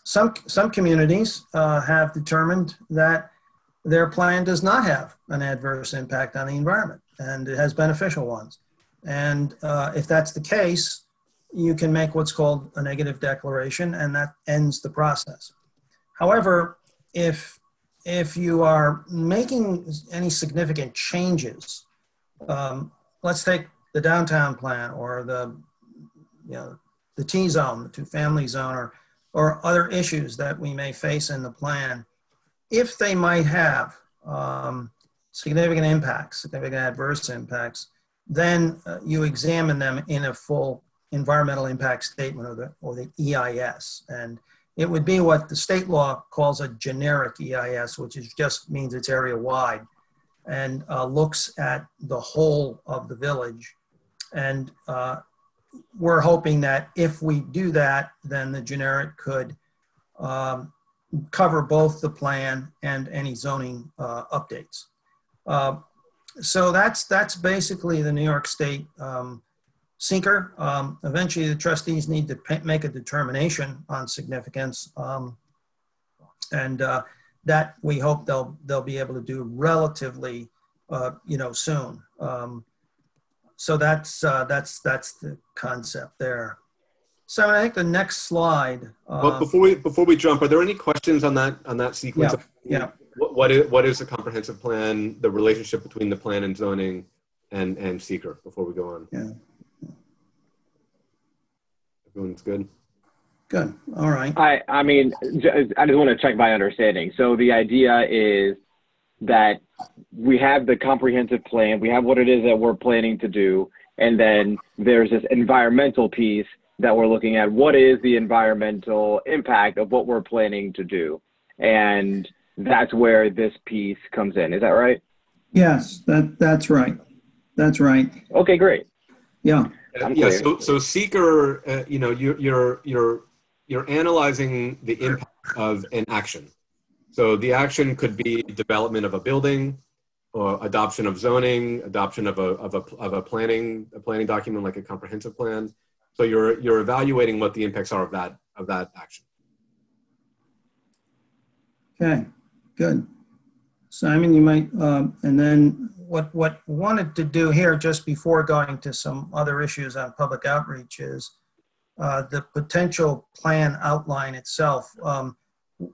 Some communities have determined that their plan does not have an adverse impact on the environment, and it has beneficial ones. And if that's the case, you can make what's called a negative declaration, and that ends the process. However, if you are making any significant changes, let's take the downtown plan, or the T-zone, the two-family zone, or other issues that we may face in the plan, if they might have significant impacts, significant adverse impacts, then you examine them in a full environmental impact statement, or the EIS. And it would be what the state law calls a generic EIS, which just means it's area wide, and looks at the whole of the village. And we're hoping that if we do that, then the generic could cover both the plan and any zoning updates. So that's basically the New York State SEQR. Eventually, the trustees need to make a determination on significance, and that we hope they'll be able to do relatively, soon. So that's the concept there. So I think the next slide. Well, before we jump, are there any questions on that sequence? Yeah. What is the comprehensive plan? The relationship between the plan and zoning, and SEQR? Before we go on. Yeah. Everyone's good. Good. All right. I mean, I just want to check my understanding. So the idea is that we have the comprehensive plan, we have what it is that we're planning to do, and then there's this environmental piece that we're looking at. What is the environmental impact of what we're planning to do? And that's where this piece comes in. Is that right? Yes, that's right. That's right. Okay, great. Yeah. I'm Yeah. clear. So SEQR, you know, you're analyzing the impact of an action. So the action could be development of a building, or adoption of zoning, adoption of a planning document like a comprehensive plan. So you're evaluating what the impacts are of that action. Okay, good. Simon, you might, and then what wanted to do here just before going to some other issues on public outreach is the potential plan outline itself.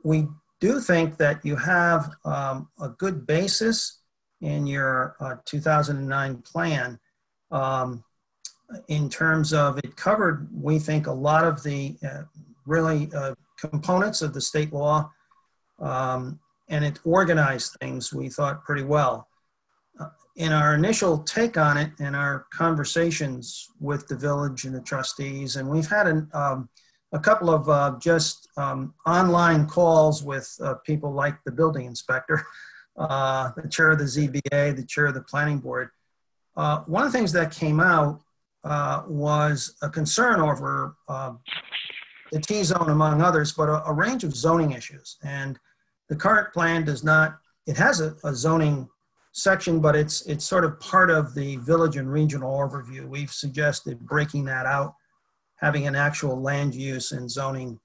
We do think that you have a good basis in your 2009 plan in terms of it covered, we think, a lot of the really components of the state law, and it organized things, we thought, pretty well. In our initial take on it and our conversations with the village and the trustees, and we've had a couple of just online calls with people like the building inspector, the chair of the ZBA, the chair of the planning board. One of the things that came out was a concern over the T-zone, among others, but a range of zoning issues. And the current plan does not, it has a zoning section, but it's sort of part of the village and regional overview. We've suggested breaking that out, having an actual land use and zoning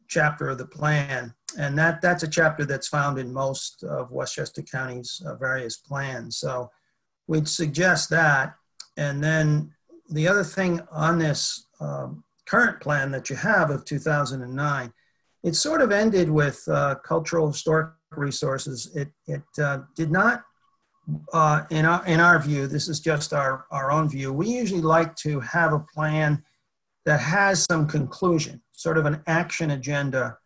chapter of the plan. And that's a chapter that's found in most of Westchester County's various plans. So we'd suggest that. And then the other thing on this current plan that you have of 2009, it sort of ended with cultural historic resources. It did not, in our view, this is just our own view, we usually like to have a plan that has some conclusion, sort of an action agenda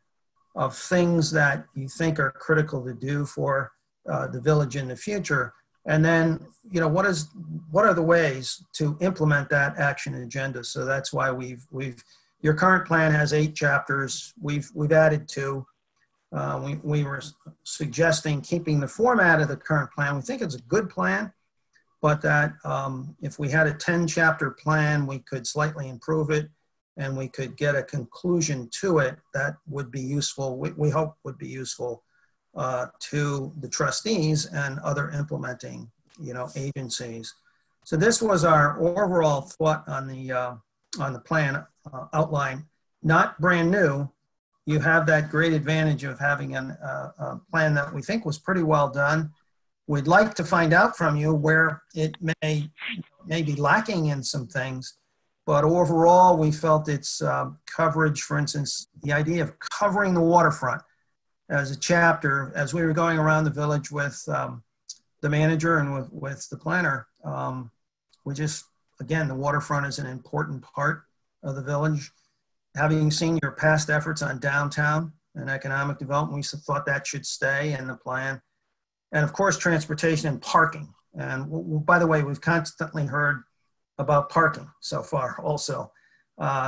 of things that you think are critical to do for the village in the future. And then, you know, what are the ways to implement that action agenda? So that's why your current plan has 8 chapters. We've added 2. We were suggesting keeping the format of the current plan. We think it's a good plan, but that if we had a 10-chapter plan, we could slightly improve it and we could get a conclusion to it that would be useful, we hope would be useful to the trustees and other implementing, you know, agencies. So this was our overall thought on the plan outline. Not brand new. You have that great advantage of having a plan that we think was pretty well done. We'd like to find out from you where it may be lacking in some things, but overall we felt its coverage, for instance, the idea of covering the waterfront as a chapter, as we were going around the village with the manager and with the planner, we just, again, the waterfront is an important part of the village. Having seen your past efforts on downtown and economic development, we thought that should stay in the plan. And of course, transportation and parking. And by the way, we've constantly heard about parking so far also.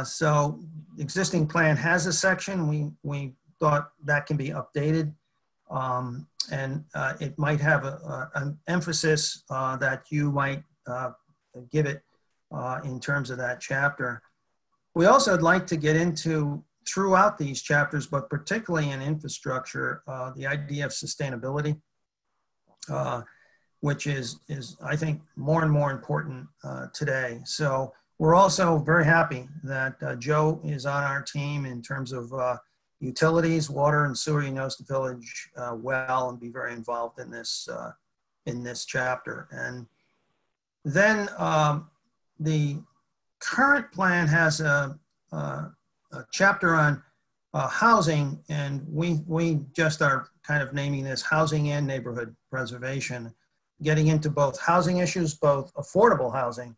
So the existing plan has a section. We thought that can be updated. And it might have an emphasis that you might give it in terms of that chapter. We also would like to get into, throughout these chapters, but particularly in infrastructure, the idea of sustainability, which is I think more and more important today. So we're also very happy that Joe is on our team in terms of utilities, water and sewer. He knows the village well and be very involved in this chapter. And then the current plan has a chapter on housing, and we just are kind of naming this housing and neighborhood preservation, getting into both housing issues, both affordable housing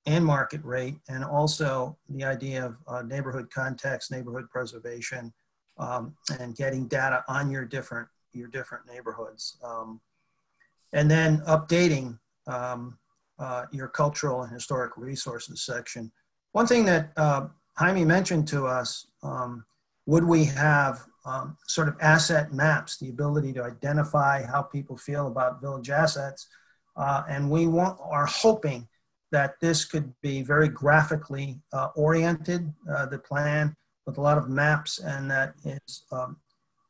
and market rate, and also the idea of neighborhood context, neighborhood preservation, and getting data on your different neighborhoods. And then updating your cultural and historic resources section. One thing that Jaime mentioned to us, would we have sort of asset maps, the ability to identify how people feel about village assets, And we are hoping that this could be very graphically oriented, the plan, with a lot of maps, and that it's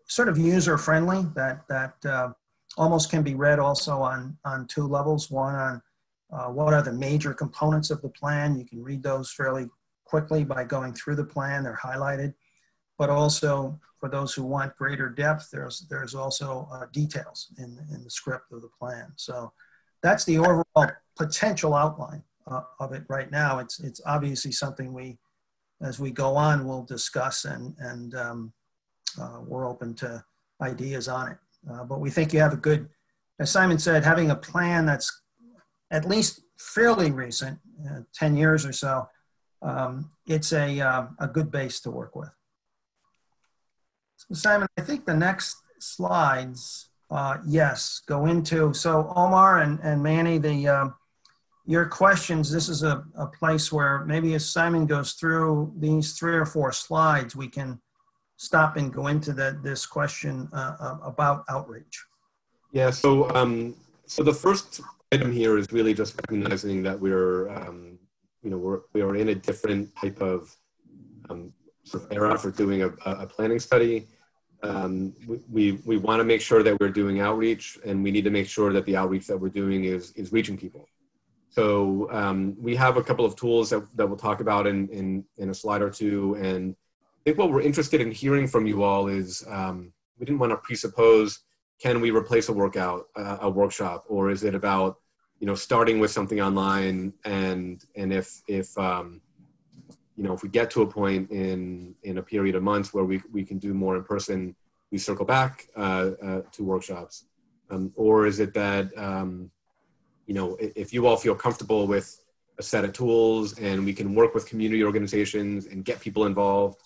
sort of user-friendly, that almost can be read also on two levels. One on what are the major components of the plan. You can read those fairly quickly by going through the plan. They're highlighted. But also, for those who want greater depth, there's also details in the script of the plan. So that's the overall potential outline of it right now. It's obviously something we, as we go on, we'll discuss, and we're open to ideas on it. But we think you have a good, as Simon said, having a plan that's at least fairly recent, 10 years or so, it's a good base to work with. So Simon, I think the next slides, yes, go into, so Omar and Manny, your questions, this is a place where maybe as Simon goes through these 3 or 4 slides, we can stop and go into this question about outreach. Yeah, so the first item here is really just recognizing that we're, we are in a different type of sort of era for doing a planning study. We want to make sure that we're doing outreach, and we need to make sure that the outreach that we're doing is reaching people. So we have a couple of tools that we'll talk about in a slide or two. And I think what we're interested in hearing from you all is, we didn't want to presuppose, can we replace a workshop, or is it about, starting with something online, and if we get to a point in a period of months where we can do more in person, we circle back to workshops, or is it that if you all feel comfortable with a set of tools and we can work with community organizations and get people involved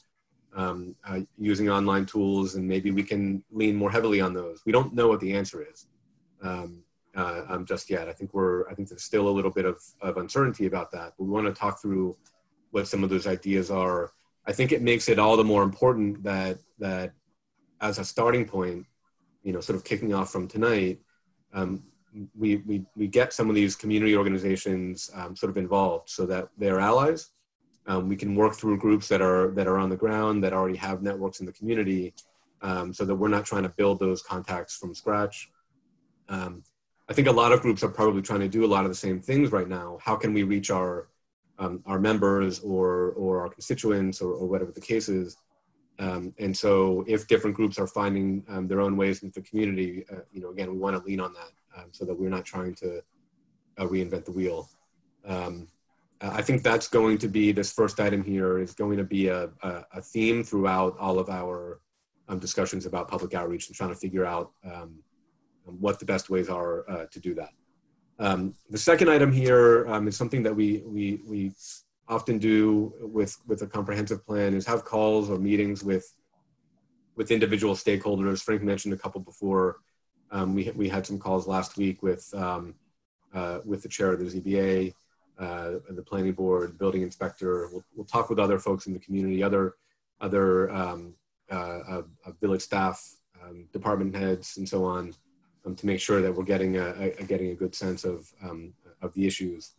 using online tools, and maybe we can lean more heavily on those. We don't know what the answer is just yet. I think there's still a little bit of uncertainty about that, but we want to talk through what some of those ideas are. I think it makes it all the more important that as a starting point, sort of kicking off from tonight, we get some of these community organizations sort of involved, so that they're allies. We can work through groups that are on the ground, that already have networks in the community, so that we're not trying to build those contacts from scratch. I think a lot of groups are probably trying to do a lot of the same things right now. How can we reach our members or our constituents, or whatever the case is? And so if different groups are finding their own ways into the community, again, we want to lean on that so that we're not trying to reinvent the wheel. I think that's going to be, this first item here is going to be a theme throughout all of our discussions about public outreach, and trying to figure out what the best ways are to do that. The second item here is something that we often do with a comprehensive plan, is have calls or meetings with individual stakeholders. Frank mentioned a couple before. We had some calls last week with the chair of the ZBA, the planning board, building inspector. We'll talk with other folks in the community, other village staff, department heads, and so on, to make sure that we're getting a good sense of the issues.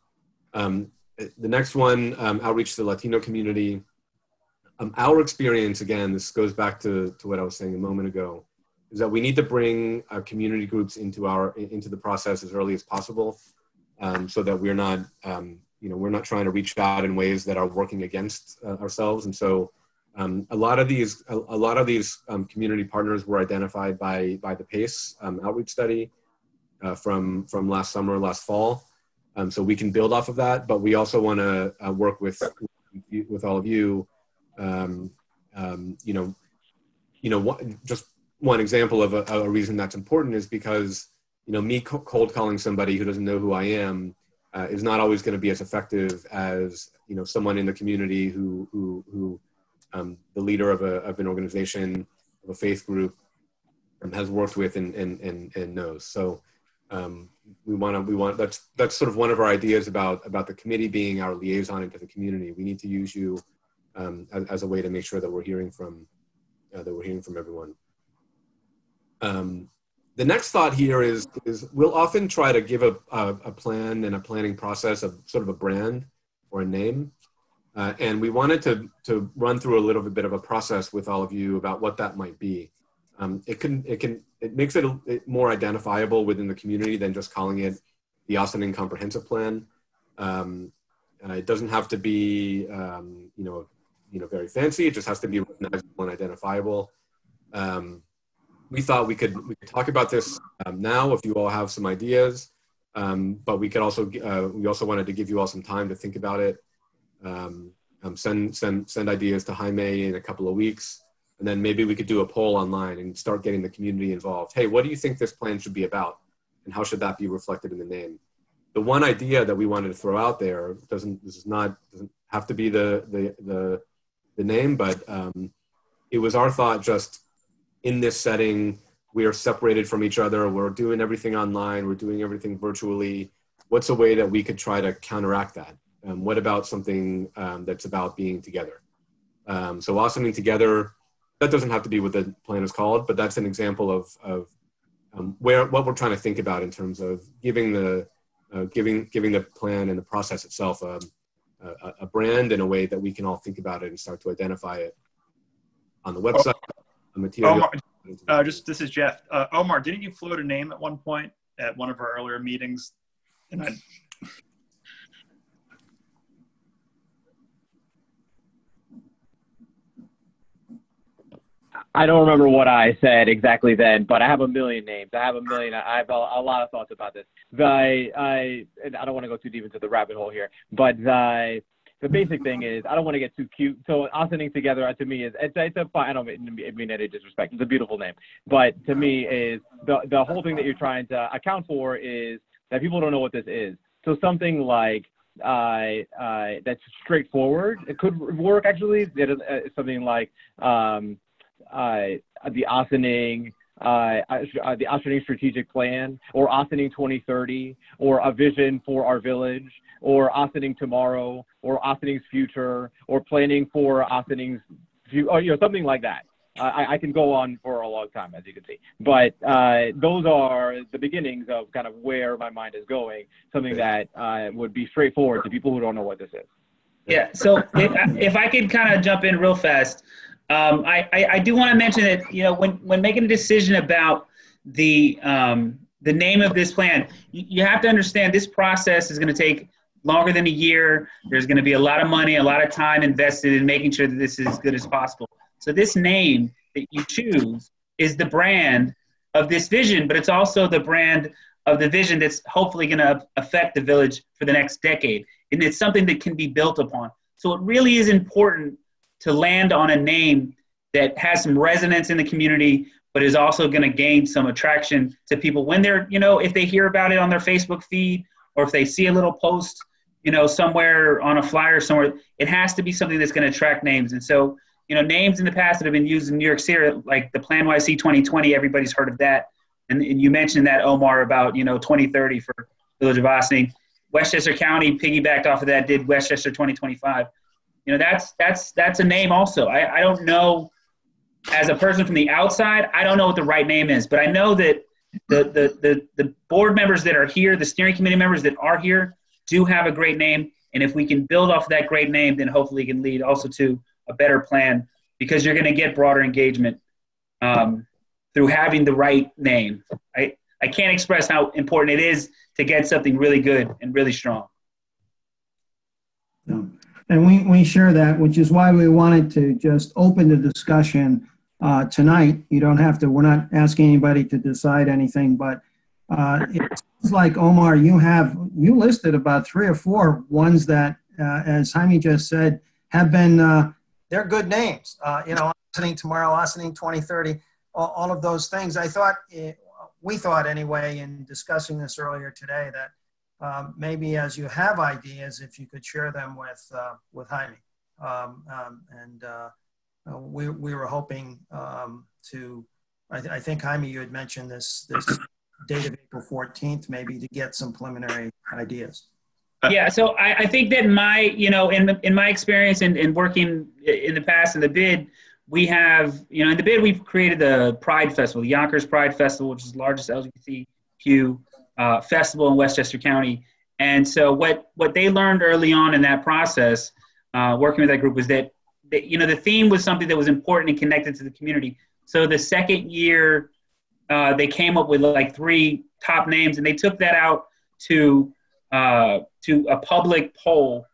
The next one, outreach to the Latino community. Our experience, again, this goes back to what I was saying a moment ago, is that we need to bring community groups into the process as early as possible, so that we're not trying to reach out in ways that are working against ourselves. And so a lot of these community partners were identified by the PACE outreach study from last summer, last fall. So we can build off of that, but we also want to work with all of you. Just one example of a reason that's important is because me cold calling somebody who doesn't know who I am is not always going to be as effective as someone in the community who the leader of an organization, of a faith group, has worked with and knows. So we want that's sort of one of our ideas about the committee being our liaison into the community. We need to use you as a way to make sure that we're hearing from everyone. The next thought here is we'll often try to give a plan and a planning process of sort of a brand or a name. And we wanted to run through a little bit of a process with all of you about what that might be. It makes it more identifiable within the community than just calling it the Ossining Comprehensive Plan. It doesn't have to be, very fancy. It just has to be recognizable and identifiable. We thought we could talk about this now if you all have some ideas, but we also wanted to give you all some time to think about it. Send ideas to Jaime in a couple of weeks, and then maybe we could do a poll online and start getting the community involved. Hey, what do you think this plan should be about, and how should that be reflected in the name? The one idea that we wanted to throw out there doesn't have to be the name, but it was our thought, just in this setting, we are separated from each other. We're doing everything online. We're doing everything virtually. What's a way that we could try to counteract that? What about something that's about being together? So Ossining Together, that doesn't have to be what the plan is called, but that's an example of what we're trying to think about in terms of giving the plan and the process itself a brand in a way that we can all think about it and start to identify it on the website. Material. Omar, this is Jeff. Omar, didn't you float a name at one point at one of our earlier meetings? And I don't remember what I said exactly then, but I have a million names. I have a lot of thoughts about this. I don't want to go too deep into the rabbit hole here, but the basic thing is, I don't want to get too cute. So Ossining Together to me is, it's a fine, I don't mean any disrespect. It's a beautiful name. But to me is, the whole thing that you're trying to account for is that people don't know what this is. So something like, that's straightforward. It could work actually. Something like the Ossining Strategic Plan, or Ossining 2030, or a vision for our village, or Ossining Tomorrow, or Ossining's Future, or planning for Ossining's, or something like that. I can go on for a long time, as you can see. But those are the beginnings of kind of where my mind is going, something that would be straightforward to people who don't know what this is. Yeah, so if I could kind of jump in real fast, I do want to mention that, when making a decision about the name of this plan, you have to understand this process is going to take longer than a year. There's going to be a lot of money, a lot of time invested in making sure that this is as good as possible. So this name that you choose is the brand of this vision, but it's also the brand of the vision that's hopefully going to affect the village for the next decade. And it's something that can be built upon. So it really is important to land on a name that has some resonance in the community, but is also going to gain some attraction to people when they're, if they hear about it on their Facebook feed, or if they see a little post, somewhere on a flyer somewhere. It has to be something that's going to attract names. And so, names in the past that have been used in New York City, like the Plan YC 2020, everybody's heard of that. And you mentioned that, Omar, about, 2030 for Village of Ossining. Westchester County piggybacked off of that, did Westchester 2025. That's a name also. I don't know, as a person from the outside, I don't know what the right name is, but I know that the board members that are here, the steering committee members that are here, do have a great name. And if we can build off of that great name, then hopefully it can lead also to a better plan, because you're going to get broader engagement through having the right name. I can't express how important it is to get something really good and really strong. And we share that, which is why we wanted to just open the discussion tonight. You don't have to, we're not asking anybody to decide anything, but it seems like, Omar, you listed about 3 or 4 ones that, as Jaime just said, have been, they're good names. Ossining Tomorrow, Ossining 2030, all of those things. We thought anyway, in discussing this earlier today, that maybe as you have ideas, if you could share them with Jaime. We were hoping to, I think, Jaime, you had mentioned this date of April 14th, maybe, to get some preliminary ideas. Yeah, so I think that in my experience in working in the past in the bid, we have, in the bid, we've created the Pride Festival, the Yonkers Pride Festival, which is the largest LGBTQ festival in Westchester County. And so what they learned early on in that process, working with that group, was that the theme was something that was important and connected to the community. So the second year, they came up with like 3 top names, and they took that out to a public poll.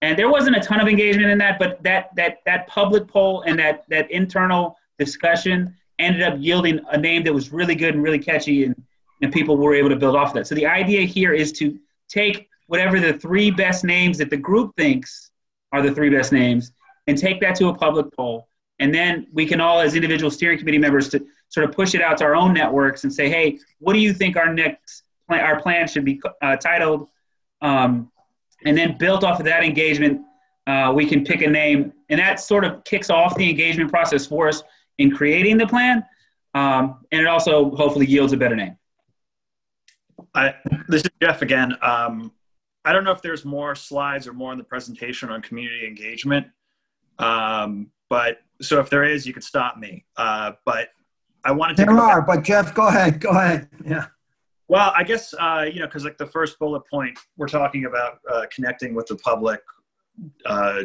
And there wasn't a ton of engagement in that, but that public poll and that internal discussion ended up yielding a name that was really good and really catchy, and people were able to build off of that. So the idea here is to take whatever the 3 best names that the group thinks are the 3 best names and take that to a public poll. And then we can all, as individual steering committee members, to sort of push it out to our own networks and say, hey, what do you think our plan should be titled? And then built off of that engagement, we can pick a name. And that sort of kicks off the engagement process for us in creating the plan. And it also hopefully yields a better name. This is Jeff again. I don't know if there's more slides or more in the presentation on community engagement. But so if there is, you could stop me. But I wanted to— There are, but Jeff, go ahead. Yeah. Well, I guess, because like the first bullet point, we're talking about connecting with the public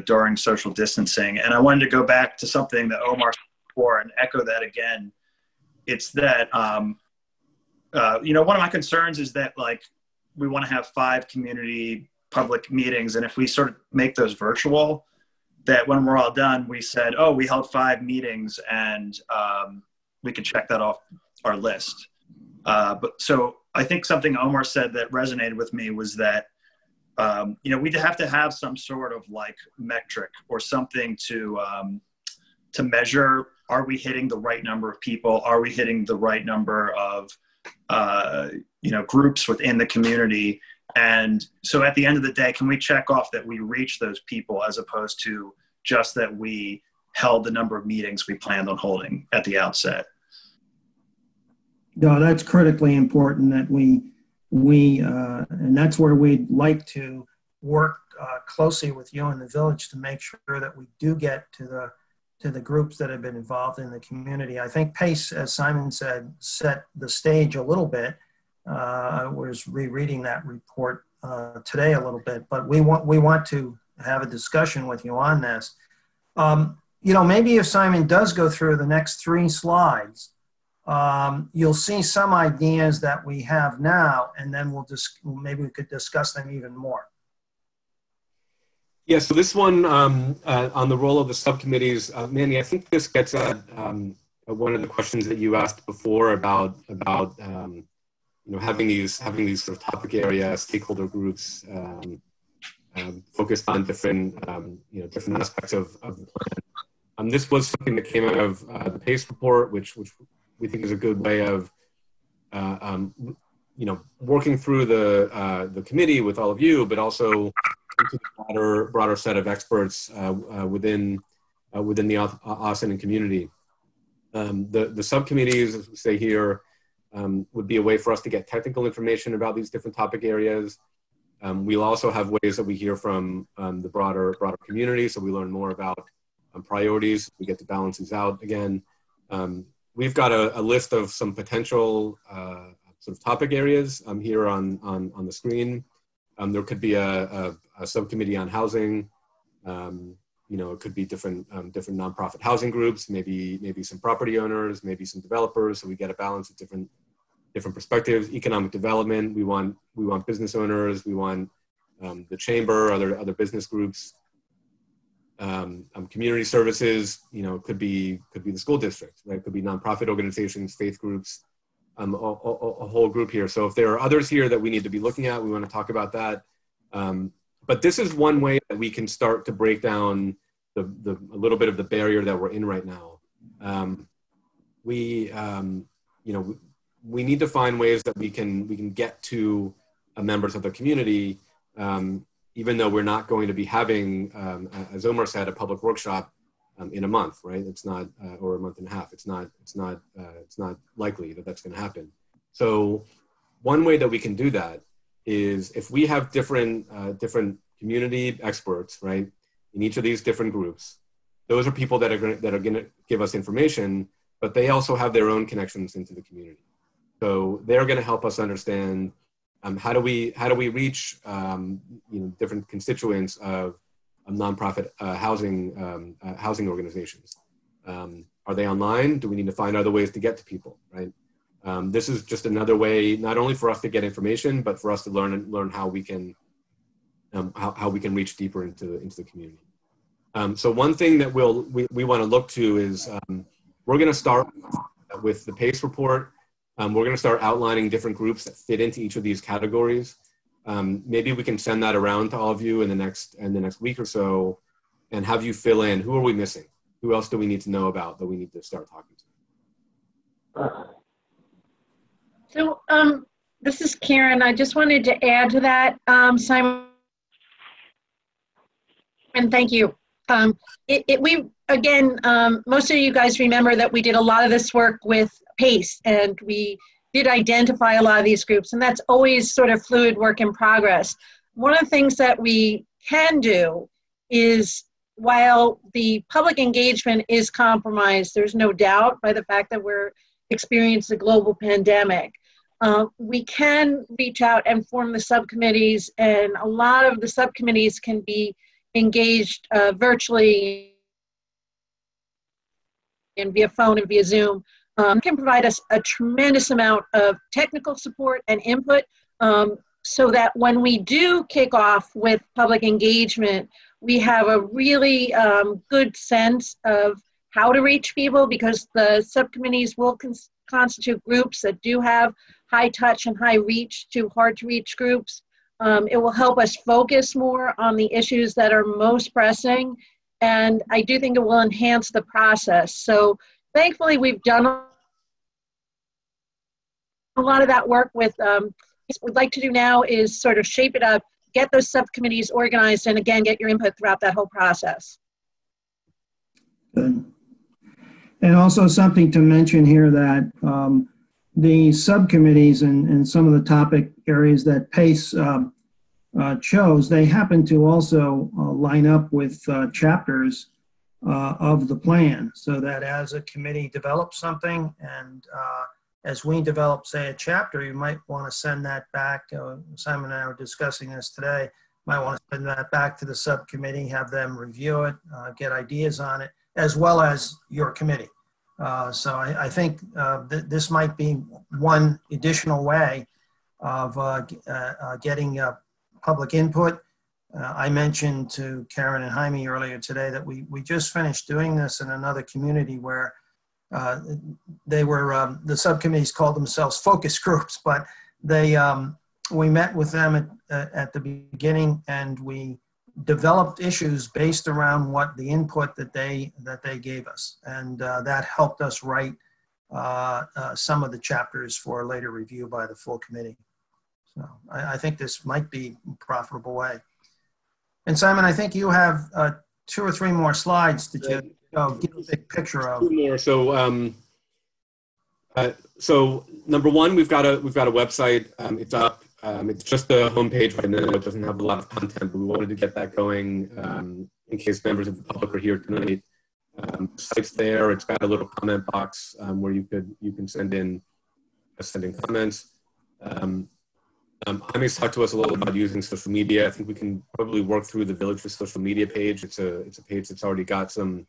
during social distancing. And I wanted to go back to something that Omar said before and echo that again. It's that, one of my concerns is that like we want to have 5 community public meetings. And if we sort of make those virtual, that when we're all done, we said, oh, we held 5 meetings and we can check that off our list. But so I think something Omar said that resonated with me was that, we'd have to have some sort of like metric or something to measure, are we hitting the right number of people? Are we hitting the right number of, groups within the community? And so at the end of the day, can we check off that we reach those people as opposed to just that we held the number of meetings we planned on holding at the outset? No, that's critically important that we and that's where we'd like to work closely with you in the village to make sure that we do get to the groups that have been involved in the community. I think PACE, as Simon said, set the stage a little bit. I was rereading that report today a little bit, but we want to have a discussion with you on this. Maybe if Simon does go through the next 3 slides, you'll see some ideas that we have now, and then maybe we could discuss them even more. Yeah, so this one on the role of the subcommittees, Manny, I think this gets at one of the questions that you asked before about having these sort of topic area stakeholder groups focused on different different aspects of the plan. This was something that came out of the PACE report, which we think is a good way of working through the committee with all of you, but also into the broader set of experts within the Austining community. The subcommittees, as we say here, would be a way for us to get technical information about these different topic areas. We'll also have ways that we hear from the broader community, so we learn more about priorities. We get to balance these out again. We've got a list of some potential sort of topic areas here on the screen. There could be a subcommittee on housing. It could be different nonprofit housing groups, maybe some property owners, maybe some developers. So we get a balance of different perspectives. Economic development. We want business owners. We want the chamber, other business groups. Community services. Could be the school district, right? Could be nonprofit organizations, faith groups. A whole group here. So if there are others here that we need to be looking at, we want to talk about that. But this is one way that we can start to break down a little bit of the barrier that we're in right now. We need to find ways that we can get to members of the community, even though we're not going to be having, as Omar said, a public workshop in a month, right? It's not, or a month and a half. It's not likely that that's going to happen. So one way that we can do that is if we have different community experts, right, in each of these different groups, those are people that are going to give us information, but they also have their own connections into the community. So they're going to help us understand how do we reach different constituents of nonprofit housing organizations. Are they online? Do we need to find other ways to get to people, right? This is just another way, not only for us to get information, but for us to learn how we can reach deeper into the community. So one thing that we want to look to is we're going to start with the PACE report. We're going to start outlining different groups that fit into each of these categories. Maybe we can send that around to all of you in the next week or so, and have you fill in who are we missing, who else do we need to know about that we need to start talking to. So this is Karen. I just wanted to add to that, Simon. And thank you. Most of you guys remember that we did a lot of this work with PACE, and we did identify a lot of these groups, and that's always sort of fluid work in progress. One of the things that we can do is, while the public engagement is compromised, there's no doubt by the fact that we're experiencing a global pandemic, we can reach out and form the subcommittees, and a lot of the subcommittees can be engaged virtually and via phone and via Zoom. Can provide us a tremendous amount of technical support and input, so that when we do kick off with public engagement, we have a really good sense of how to reach people, because the subcommittees will constitute groups that do have high touch and high reach to hard to reach groups. It will help us focus more on the issues that are most pressing, and I do think it will enhance the process. So thankfully, we've done a lot of that work with, what we'd like to do now is sort of shape it up, get those subcommittees organized, and again, get your input throughout that whole process. Good. And also something to mention here that the subcommittees and some of the topic areas that PACE chose, they happen to also line up with chapters of the plan, so that as a committee develops something, and as we develop, say, a chapter, you might want to send that back. Simon and I were discussing this today. Might want to send that back to the subcommittee, have them review it, get ideas on it, as well as your committee. So I think this might be one additional way of getting public input. I mentioned to Karen and Jaime earlier today that we just finished doing this in another community where they were, the subcommittees called themselves focus groups, but they, we met with them at the beginning, and we developed issues based around what the input that they gave us, and that helped us write some of the chapters for later review by the full committee. So I think this might be a profitable way. And Simon, I think you have 2 or 3 more slides to just give a big picture of. 2 more. So number one, we've got a website. It's up. It's just the homepage right now. It doesn't have a lot of content, but we wanted to get that going in case members of the public are here tonight. The site's there. It's got a little comment box where you can send in comments. Jaime's talked to us a little about using social media. I think we can probably work through the Village's social media page. It's a page that's already got some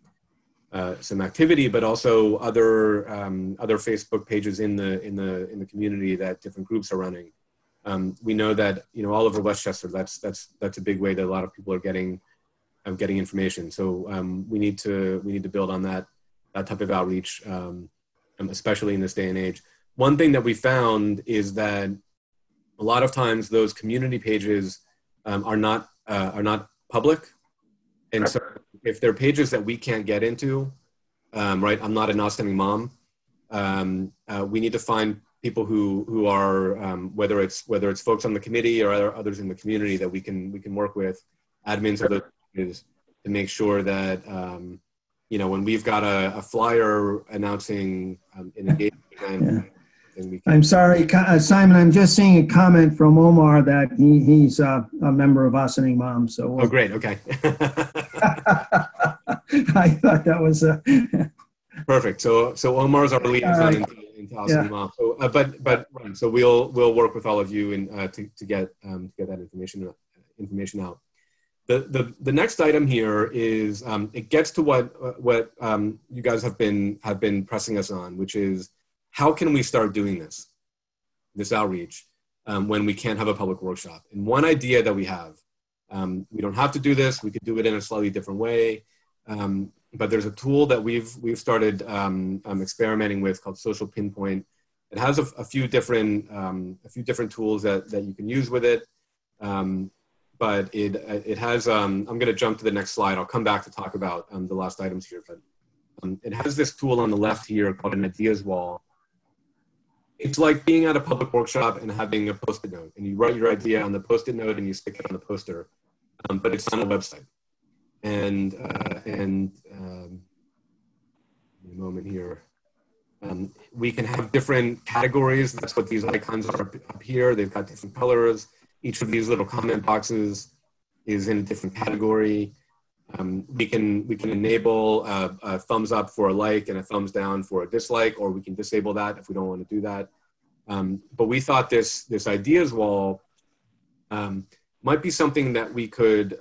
activity, but also other Facebook pages in the community that different groups are running. We know that all over Westchester, that's a big way that a lot of people are getting information. So we need to build on that type of outreach, especially in this day and age. One thing that we found is that a lot of times those community pages are not public, and so if they're pages that we can't get into, right? I'm not an outstanding mom. We need to find people who are whether it's folks on the committee or others in the community that we can work with, admins of those pages, to make sure that when we've got a flyer announcing an engagement event. I'm sorry, Simon, I'm just seeing a comment from Omar that he's a member of Ossining Moms. So oh, great, okay. I thought that was Perfect. So Omar's our liaison into Austin Mall. So, but right. So we'll work with all of you and to get that information out. The next item here is it gets to what you guys have been pressing us on, which is how can we start doing this outreach when we can't have a public workshop? And one idea that we have, we don't have to do this. We could do it in a slightly different way. But there's a tool that we've started experimenting with called Social Pinpoint. It has a few different tools that you can use with it. But it has, I'm going to jump to the next slide. I'll come back to talk about the last items here. But it has this tool on the left here called an ideas wall. It's like being at a public workshop and having a Post-it note. And you write your idea on the Post-it note and you stick it on the poster. But it's on a website. And in a moment here, we can have different categories. That's what these icons are up here. They've got different colors. Each of these little comment boxes is in a different category. We can enable a thumbs up for a like and a thumbs down for a dislike, or we can disable that if we don't want to do that. But we thought this ideas wall might be something that we could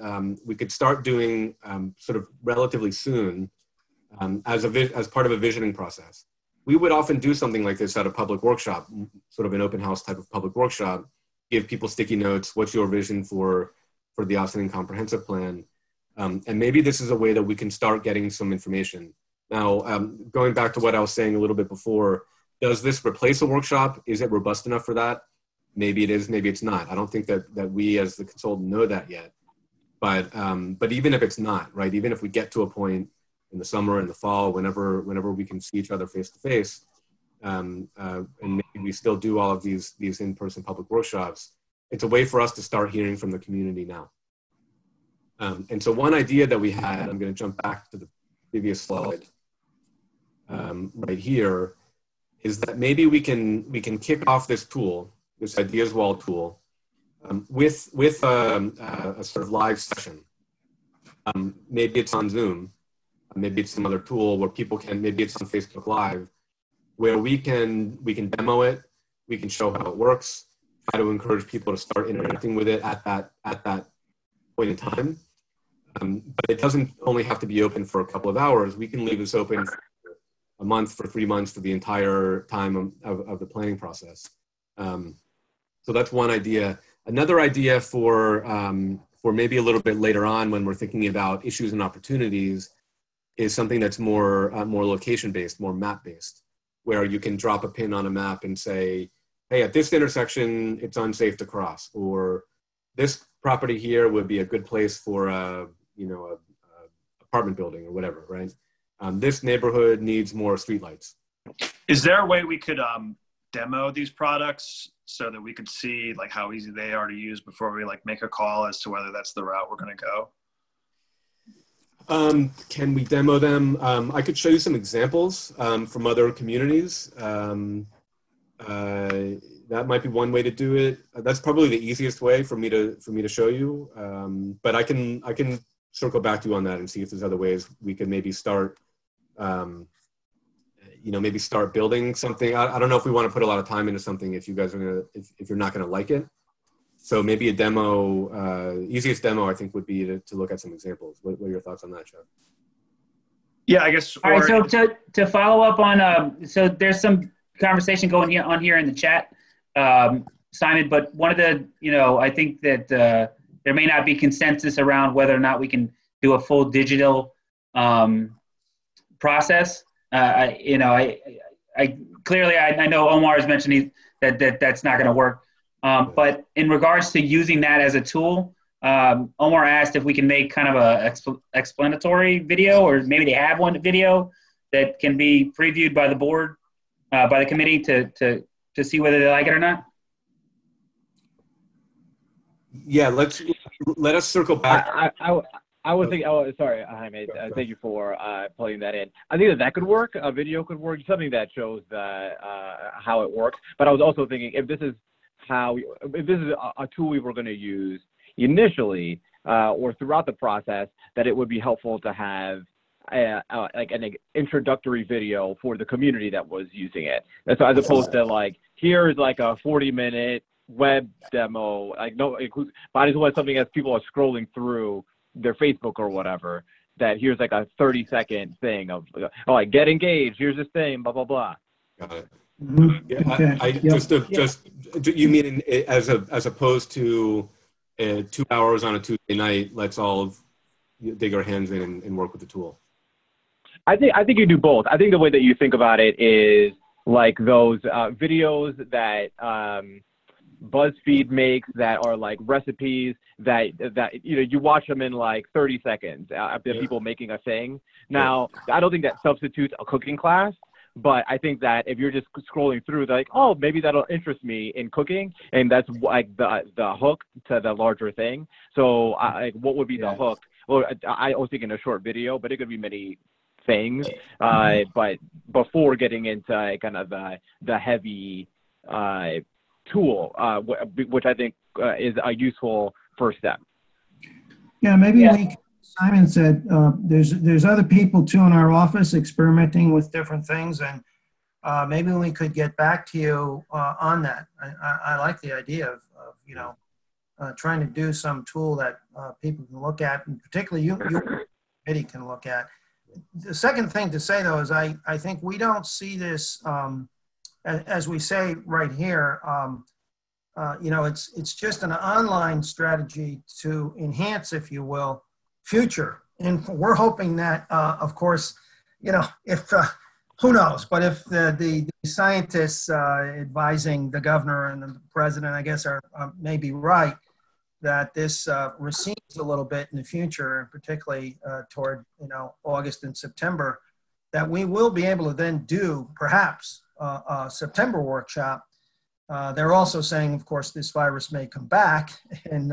start doing sort of relatively soon as part of a visioning process. We would often do something like this at a public workshop, sort of an open house type of public workshop, give people sticky notes, what's your vision for the Austining Comprehensive Plan? And maybe this is a way that we can start getting some information. Now, going back to what I was saying a little bit before, does this replace a workshop? Is it robust enough for that? Maybe it is, maybe it's not. I don't think that we as the consultant know that yet. But even if it's not, right? Even if we get to a point in the summer, in the fall, whenever we can see each other face to face, and maybe we still do all of these in-person public workshops, it's a way for us to start hearing from the community now. And so one idea that we had, I'm going to jump back to the previous slide right here, is that maybe we can kick off this tool, this ideas wall tool, with a sort of live session. Maybe it's on Zoom, maybe it's some other tool where people can, maybe it's on Facebook Live, where we can demo it, we can show how it works, try to encourage people to start interacting with it at that point in time. But it doesn't only have to be open for a couple of hours. We can leave this open for a month, for 3 months, for the entire time of the planning process. So that's one idea. Another idea for maybe a little bit later on when we're thinking about issues and opportunities is something that's more location-based, more map-based, where you can drop a pin on a map and say, hey, at this intersection, it's unsafe to cross, or this property here would be a good place for a apartment building or whatever, right? This neighborhood needs more streetlights. Is there a way we could demo these products so that we could see like how easy they are to use before we like make a call as to whether that's the route we're going to go? Can we demo them? I could show you some examples from other communities. That might be one way to do it. That's probably the easiest way for me to show you. But I can circle back to you on that and see if there's other ways we could maybe start. Maybe start building something. I don't know if we want to put a lot of time into something if you guys are gonna if you're not gonna like it. So maybe a demo, easiest demo I think would be to look at some examples. What are your thoughts on that, Jeff? Yeah, I guess. All right, so to follow up on, so there's some conversation going on here in the chat, Simon, but one of the, I think that there may not be consensus around whether or not we can do a full digital process. I know Omar has mentioned that's not going to work. But in regards to using that as a tool, Omar asked if we can make kind of a explanatory video, or maybe they have one video that can be previewed by the board, by the committee to see whether they like it or not. Yeah, let us circle back. I would think, sorry, Jaime, thank you for plugging that in. I think that could work. A video could work, something that shows how it works. But I was also thinking, if this is a tool we were going to use initially or throughout the process, that it would be helpful to have like an introductory video for the community that was using it. And so as opposed to like, here's like a 40-minute web demo, like no, might as well something as people are scrolling through their Facebook or whatever, that here's like a 30-second thing of, oh, like get engaged, here's this thing, blah, blah, blah. Got it. Mhm. Yeah, Okay. just you mean as opposed to 2 hours on a Tuesday night, let's all dig our hands in and work with the tool. I think you do both. I think the way that you think about it is like those videos that BuzzFeed makes that are like recipes that you know, you watch them in like 30 seconds after people making a thing. Now, I don't think that substitutes a cooking class, but I think that if you're just scrolling through, like, oh, maybe that'll interest me in cooking, and that's like the hook to the larger thing. So, like, what would be the hook? Well, I was thinking a short video, but it could be many things. But before getting into kind of the heavy tool, which I think is a useful first step. Yeah, maybe we, Simon said, there's other people too in our office experimenting with different things, and maybe we could get back to you on that. I like the idea of you know, trying to do some tool that people can look at, and particularly you committee can look at. The second thing to say though is I think we don't see this as we say right here. You know, it's just an online strategy to enhance, if you will, future. And we're hoping that, of course, you know, if who knows, but if the scientists advising the governor and the president, I guess, are maybe right, that this recedes a little bit in the future, and particularly toward, you know, August and September, that we will be able to then do perhaps a September workshop. They're also saying, of course, this virus may come back in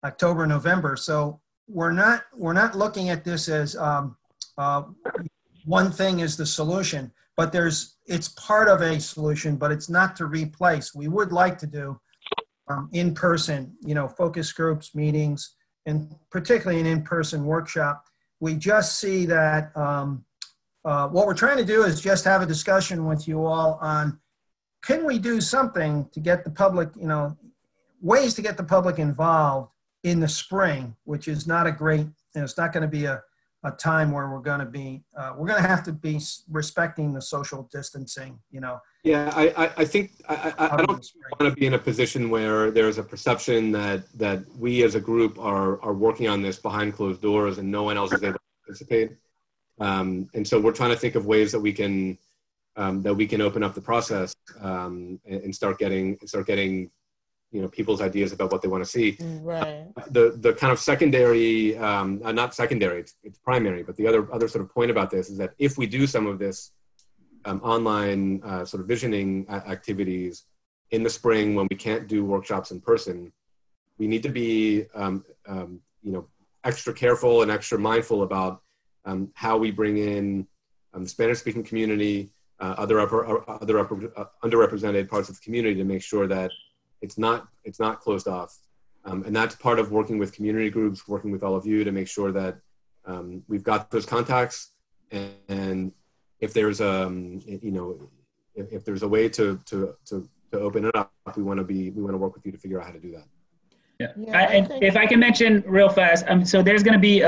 October, November. So we're not looking at this as one thing is the solution, but it's part of a solution, but it's not to replace. We would like to do in person, you know, focus groups, meetings, and particularly an in-person workshop. We just see that what we're trying to do is just have a discussion with you all on, can we do something to get the public, you know, ways to get the public involved in the spring, which is not a great, you know, it's not going to be a time where we're going to have to be respecting the social distancing, you know. Yeah, I think I don't want to be in a position where there's a perception that we as a group are working on this behind closed doors and no one else is able to participate. And so we're trying to think of ways that we can open up the process and start getting you know, people's ideas about what they want to see. Right. The kind of secondary, not secondary, it's primary, but the other sort of point about this is that if we do some of this online sort of visioning activities in the spring when we can't do workshops in person, we need to be you know, extra careful and extra mindful about how we bring in the Spanish-speaking community, other underrepresented parts of the community, to make sure that it's not closed off. And that's part of working with community groups, working with all of you to make sure that we've got those contacts. And if there's you know, if there's a way to open it up, we want to work with you to figure out how to do that. Yeah. And if I can mention real fast, so there's going to be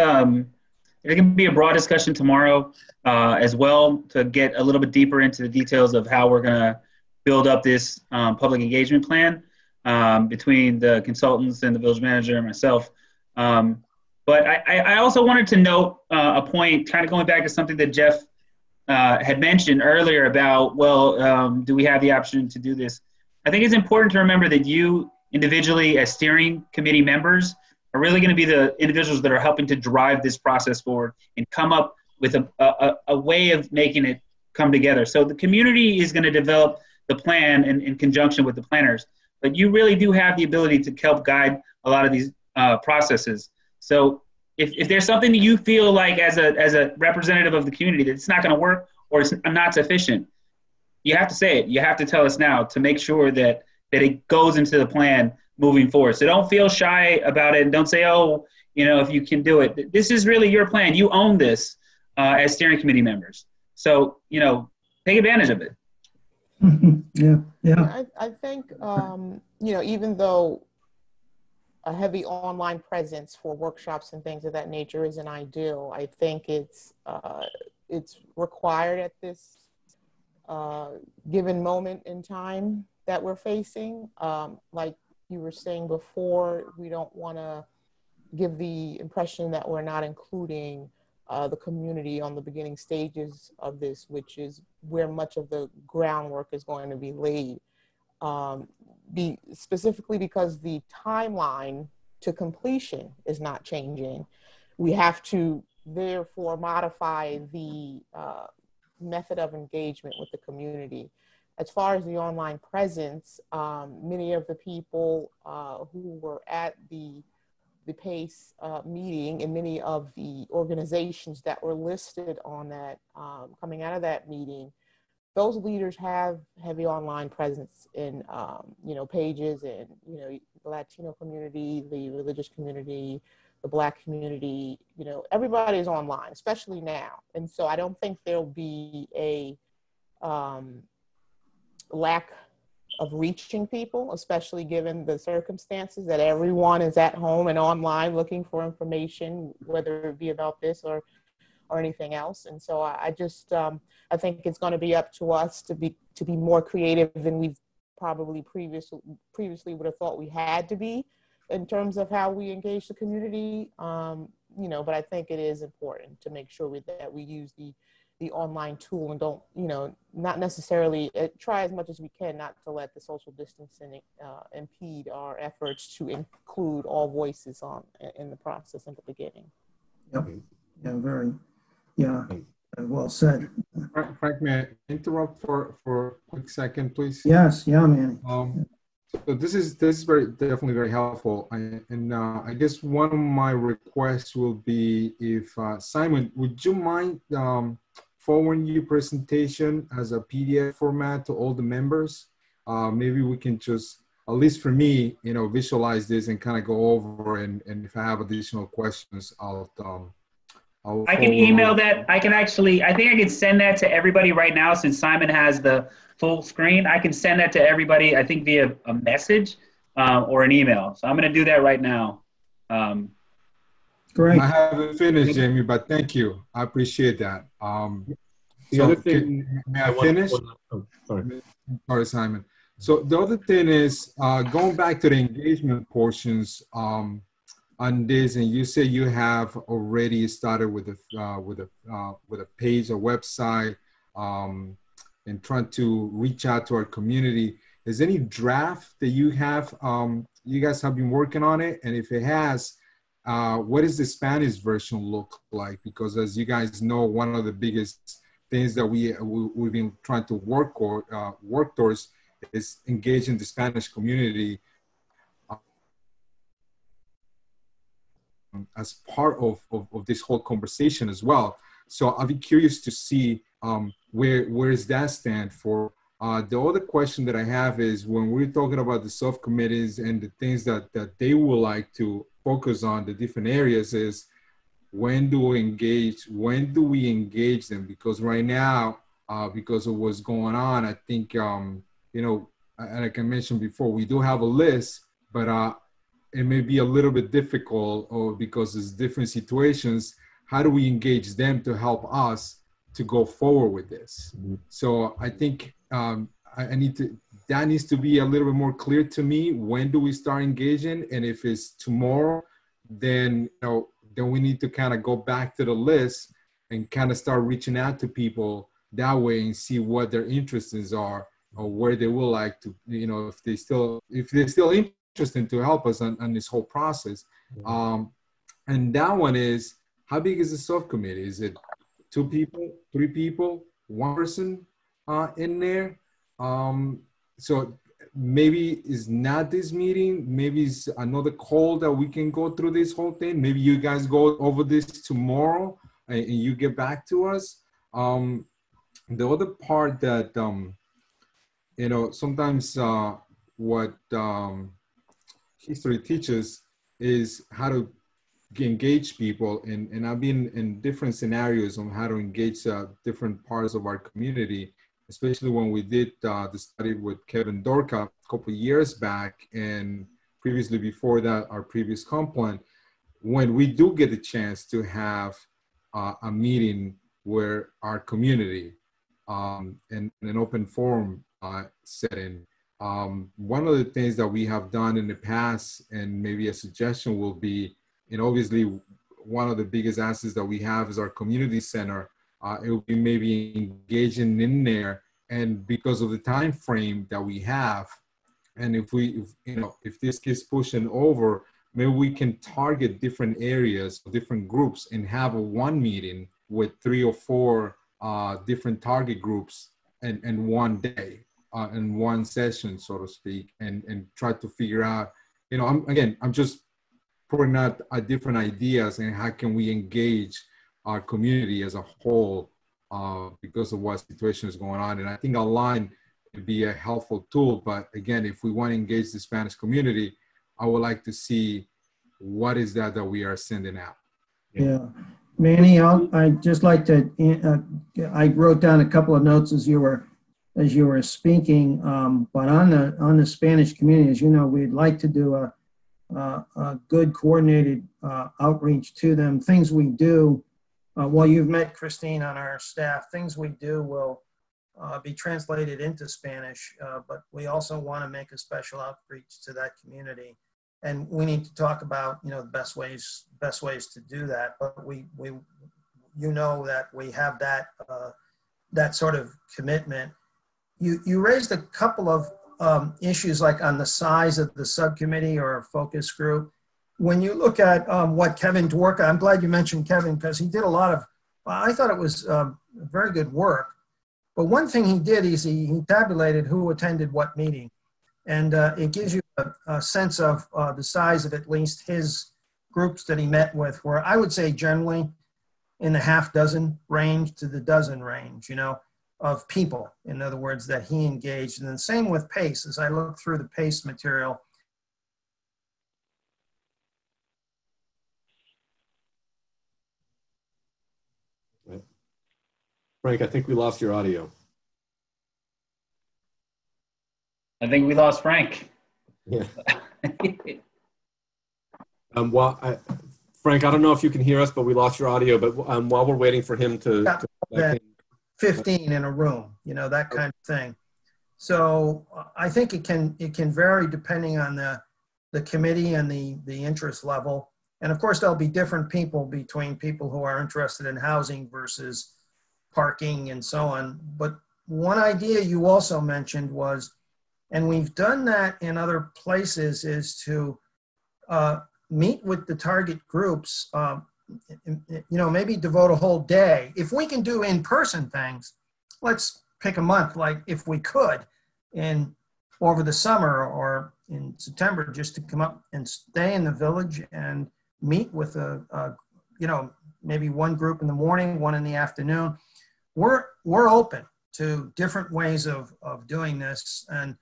a broad discussion tomorrow as well, to get a little bit deeper into the details of how we're going to build up this public engagement plan between the consultants and the village manager and myself. But I also wanted to note a point, kind of going back to something that Jeff had mentioned earlier about, well, do we have the option to do this? I think it's important to remember that you individually as steering committee members are really going to be the individuals that are helping to drive this process forward and come up with a way of making it come together. So the community is going to develop the plan in conjunction with the planners, but you really do have the ability to help guide a lot of these processes. So if there's something that you feel like as a representative of the community that it's not going to work or it's not sufficient, you have to say it. You have to tell us now to make sure that it goes into the plan moving forward. So don't feel shy about it, and don't say, oh, you know, if you can do it. This is really your plan. You own this. as steering committee members. So, you know, take advantage of it. Yeah. I think, you know, even though a heavy online presence for workshops and things of that nature isn't ideal, I think it's required at this given moment in time that we're facing. Like you were saying before, we don't want to give the impression that we're not including the community on the beginning stages of this, which is where much of the groundwork is going to be laid. Specifically because the timeline to completion is not changing. We have to therefore modify the method of engagement with the community. As far as the online presence, many of the people who were at the PACE meeting and many of the organizations that were listed on that, coming out of that meeting, those leaders have heavy online presence in, you know, pages and, you know, the Latino community, the religious community, the Black community, you know, everybody's online, especially now. And so I don't think there'll be a lack of reaching people, especially given the circumstances that everyone is at home and online looking for information, whether it be about this or anything else. And so I just, I think it's going to be up to us to be more creative than we've probably previously would have thought we had to be in terms of how we engage the community. You know, but I think it is important to make sure that we use the online tool and don't, you know, not necessarily try as much as we can not to let the social distancing impede our efforts to include all voices in the process in the beginning. Yep. Yeah, well said. Frank, may I interrupt for a quick second, please? Yes, yeah, man. So this is definitely very helpful. I guess one of my requests will be if Simon, would you mind forwarding your presentation as a PDF format to all the members? Maybe we can just, at least for me, you know, visualize this and kind of go over, and if I have additional questions, I can email that. I can actually, I think I can send that to everybody right now since Simon has the full screen. I can send that to everybody, I think via a message or an email. So I'm going to do that right now. Great. I haven't finished, Jamie, but thank you. I appreciate that. The other thing, may I finish? Sorry, Simon. So the other thing is going back to the engagement portions on this, and you say you have already started with a page, a website, and trying to reach out to our community. Is any draft that you have? You guys have been working on it, and if it has, what does the Spanish version look like? Because as you guys know, one of the biggest things that we've been trying to work towards is engaging the Spanish community as part of this whole conversation as well. So I'll be curious to see where does that stand for. The other question that I have is when we're talking about the subcommittees and the things that they would like to focus on, the different areas, is when do we engage them? Because right now, because of what's going on, I think, you know, and like I mentioned before, we do have a list, but it may be a little bit difficult, or because it's different situations. How do we engage them to help us to go forward with this? So I think that needs to be a little bit more clear to me. When do we start engaging? And if it's tomorrow, then, you know, then we need to kind of go back to the list and kind of start reaching out to people that way and see what their interests are, or where they would like to, you know, if they're still interested to help us on this whole process. And that one is, how big is the subcommittee? Is it 2 people, 3 people, 1 person in there? So maybe it's not this meeting, maybe it's another call that we can go through this whole thing. Maybe you guys go over this tomorrow and you get back to us. The other part that, you know, sometimes what history teaches is how to engage people, and I've been in different scenarios on how to engage different parts of our community, especially when we did the study with Kevin Dorka a couple of years back, and previously before that, our previous comp plan. When we do get a chance to have a meeting where our community in an open forum setting, one of the things that we have done in the past, and maybe a suggestion will be, and obviously one of the biggest assets that we have is our community center. It will be maybe engaging in there, and because of the time frame that we have, and if this gets pushing over, maybe we can target different areas, different groups, and have a one meeting with 3 or 4 different target groups in one day, in one session, so to speak, and try to figure out, I'm just putting out different ideas and how can we engage our community as a whole because of what situation is going on. And I think online would be a helpful tool. But again, if we want to engage the Spanish community, I would like to see what is that we are sending out. Yeah. Manny, I'd just like to, I wrote down a couple of notes as you were speaking, but on the Spanish community, as you know, we'd like to do a good coordinated outreach to them. Things we do, well, you've met Christine on our staff, things we do will be translated into Spanish, but we also want to make a special outreach to that community. And we need to talk about, the best ways to do that. But we that we have that sort of commitment. You raised a couple of issues, like on the size of the subcommittee or a focus group. When you look at what Kevin Dworka, I'm glad you mentioned Kevin because he did a lot of, I thought it was very good work. But one thing he did is he tabulated who attended what meeting. And it gives you a sense of the size of at least his groups that he met with, where I would say generally in the half dozen range to the dozen range, of people, in other words, that he engaged. And then same with PACE. As I look through the PACE material, Frank, I think we lost your audio. I think we lost Frank. Yeah. Frank, I don't know if you can hear us, but we lost your audio. But while we're waiting for him to 15 in a room, that kind of thing. So I think it can vary depending on the committee and the interest level. And of course, there'll be different people between people who are interested in housing versus parking and so on. But one idea you also mentioned was, and we've done that in other places, is to meet with the target groups, maybe devote a whole day. If we can do in-person things, let's pick a month, like if we could, over the summer or in September, just to come up and stay in the village and meet with maybe one group in the morning, one in the afternoon. We're open to different ways of doing this, and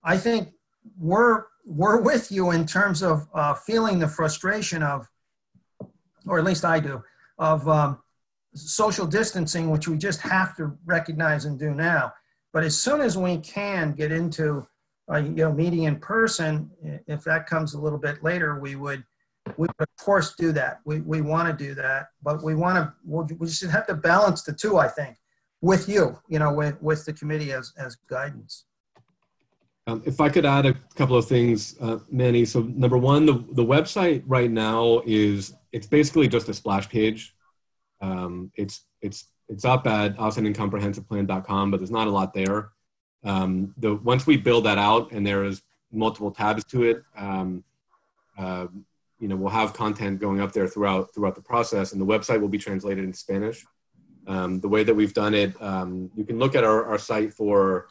I think we're with you in terms of feeling the frustration of, or at least I do, of social distancing, which we just have to recognize and do now. But as soon as we can get into meeting in person, if that comes a little bit later, we would of course do that. We want to do that, but we should have to balance the two, I think, with you, with the committee as guidance. If I could add a couple of things, Manny. So number one, the website right now it's basically just a splash page. It's up at austiningcomprehensiveplan.com, but there's not a lot there. Once we build that out and there is multiple tabs to it, we'll have content going up there throughout the process, and the website will be translated into Spanish. The way that we've done it, you can look at our site for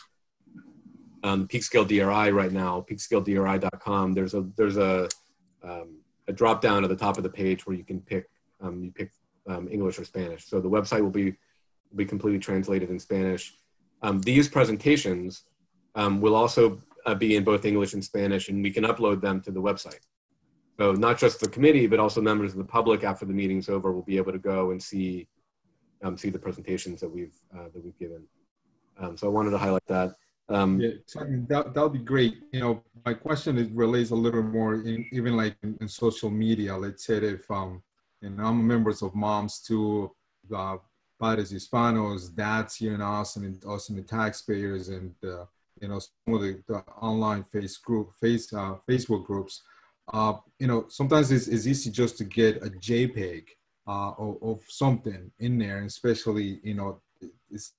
Peak Scale DRI right now, peakscaledri.com. There's a drop down at the top of the page where you can pick English or Spanish. So the website will be completely translated in Spanish. These presentations will also be in both English and Spanish, and we can upload them to the website. So not just the committee, but also members of the public after the meeting's over will be able to go and see the presentations that we've given. So I wanted to highlight that. Yeah, certainly that would be great. You know, my question relates a little more even like in social media. Let's say if and I'm members of Moms too, Padres Hispanos, dads here in Austin, and Austin the taxpayers, and you know, some of the online Facebook groups. You know, sometimes it's easy just to get a JPEG of something in there, and especially, you know, it's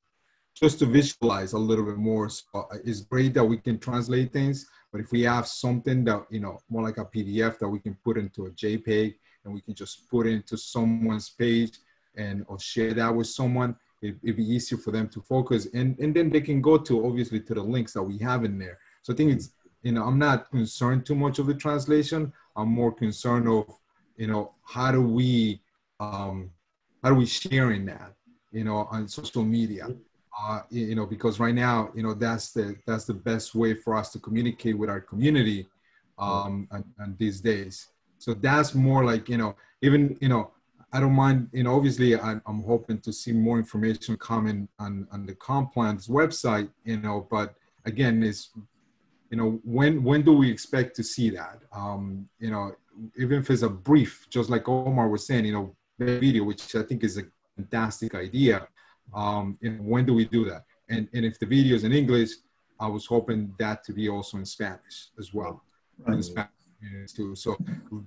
just to visualize a little bit more. So it's great that we can translate things, but if we have something that, you know, more like a PDF that we can put into a JPEG and we can just put into someone's page and or share that with someone, it'd be easier for them to focus, and then they can go to, obviously, to the links that we have in there. So I think it's, you know, I'm not concerned too much of the translation. I'm more concerned of, you know, how do we sharing that, you know, on social media, you know, because right now, you know, that's the best way for us to communicate with our community, and these days. So that's more like, you know, even, you know, I don't mind, you know, obviously I'm hoping to see more information coming on the comp plan's website, you know, but again, it's, you know, when do we expect to see that? You know, even if it's a brief, just like Omar was saying, you know, video, which I think is a fantastic idea. You know, when do we do that? And if the video is in English, I was hoping that to be also in Spanish as well. Right. In Spanish too. So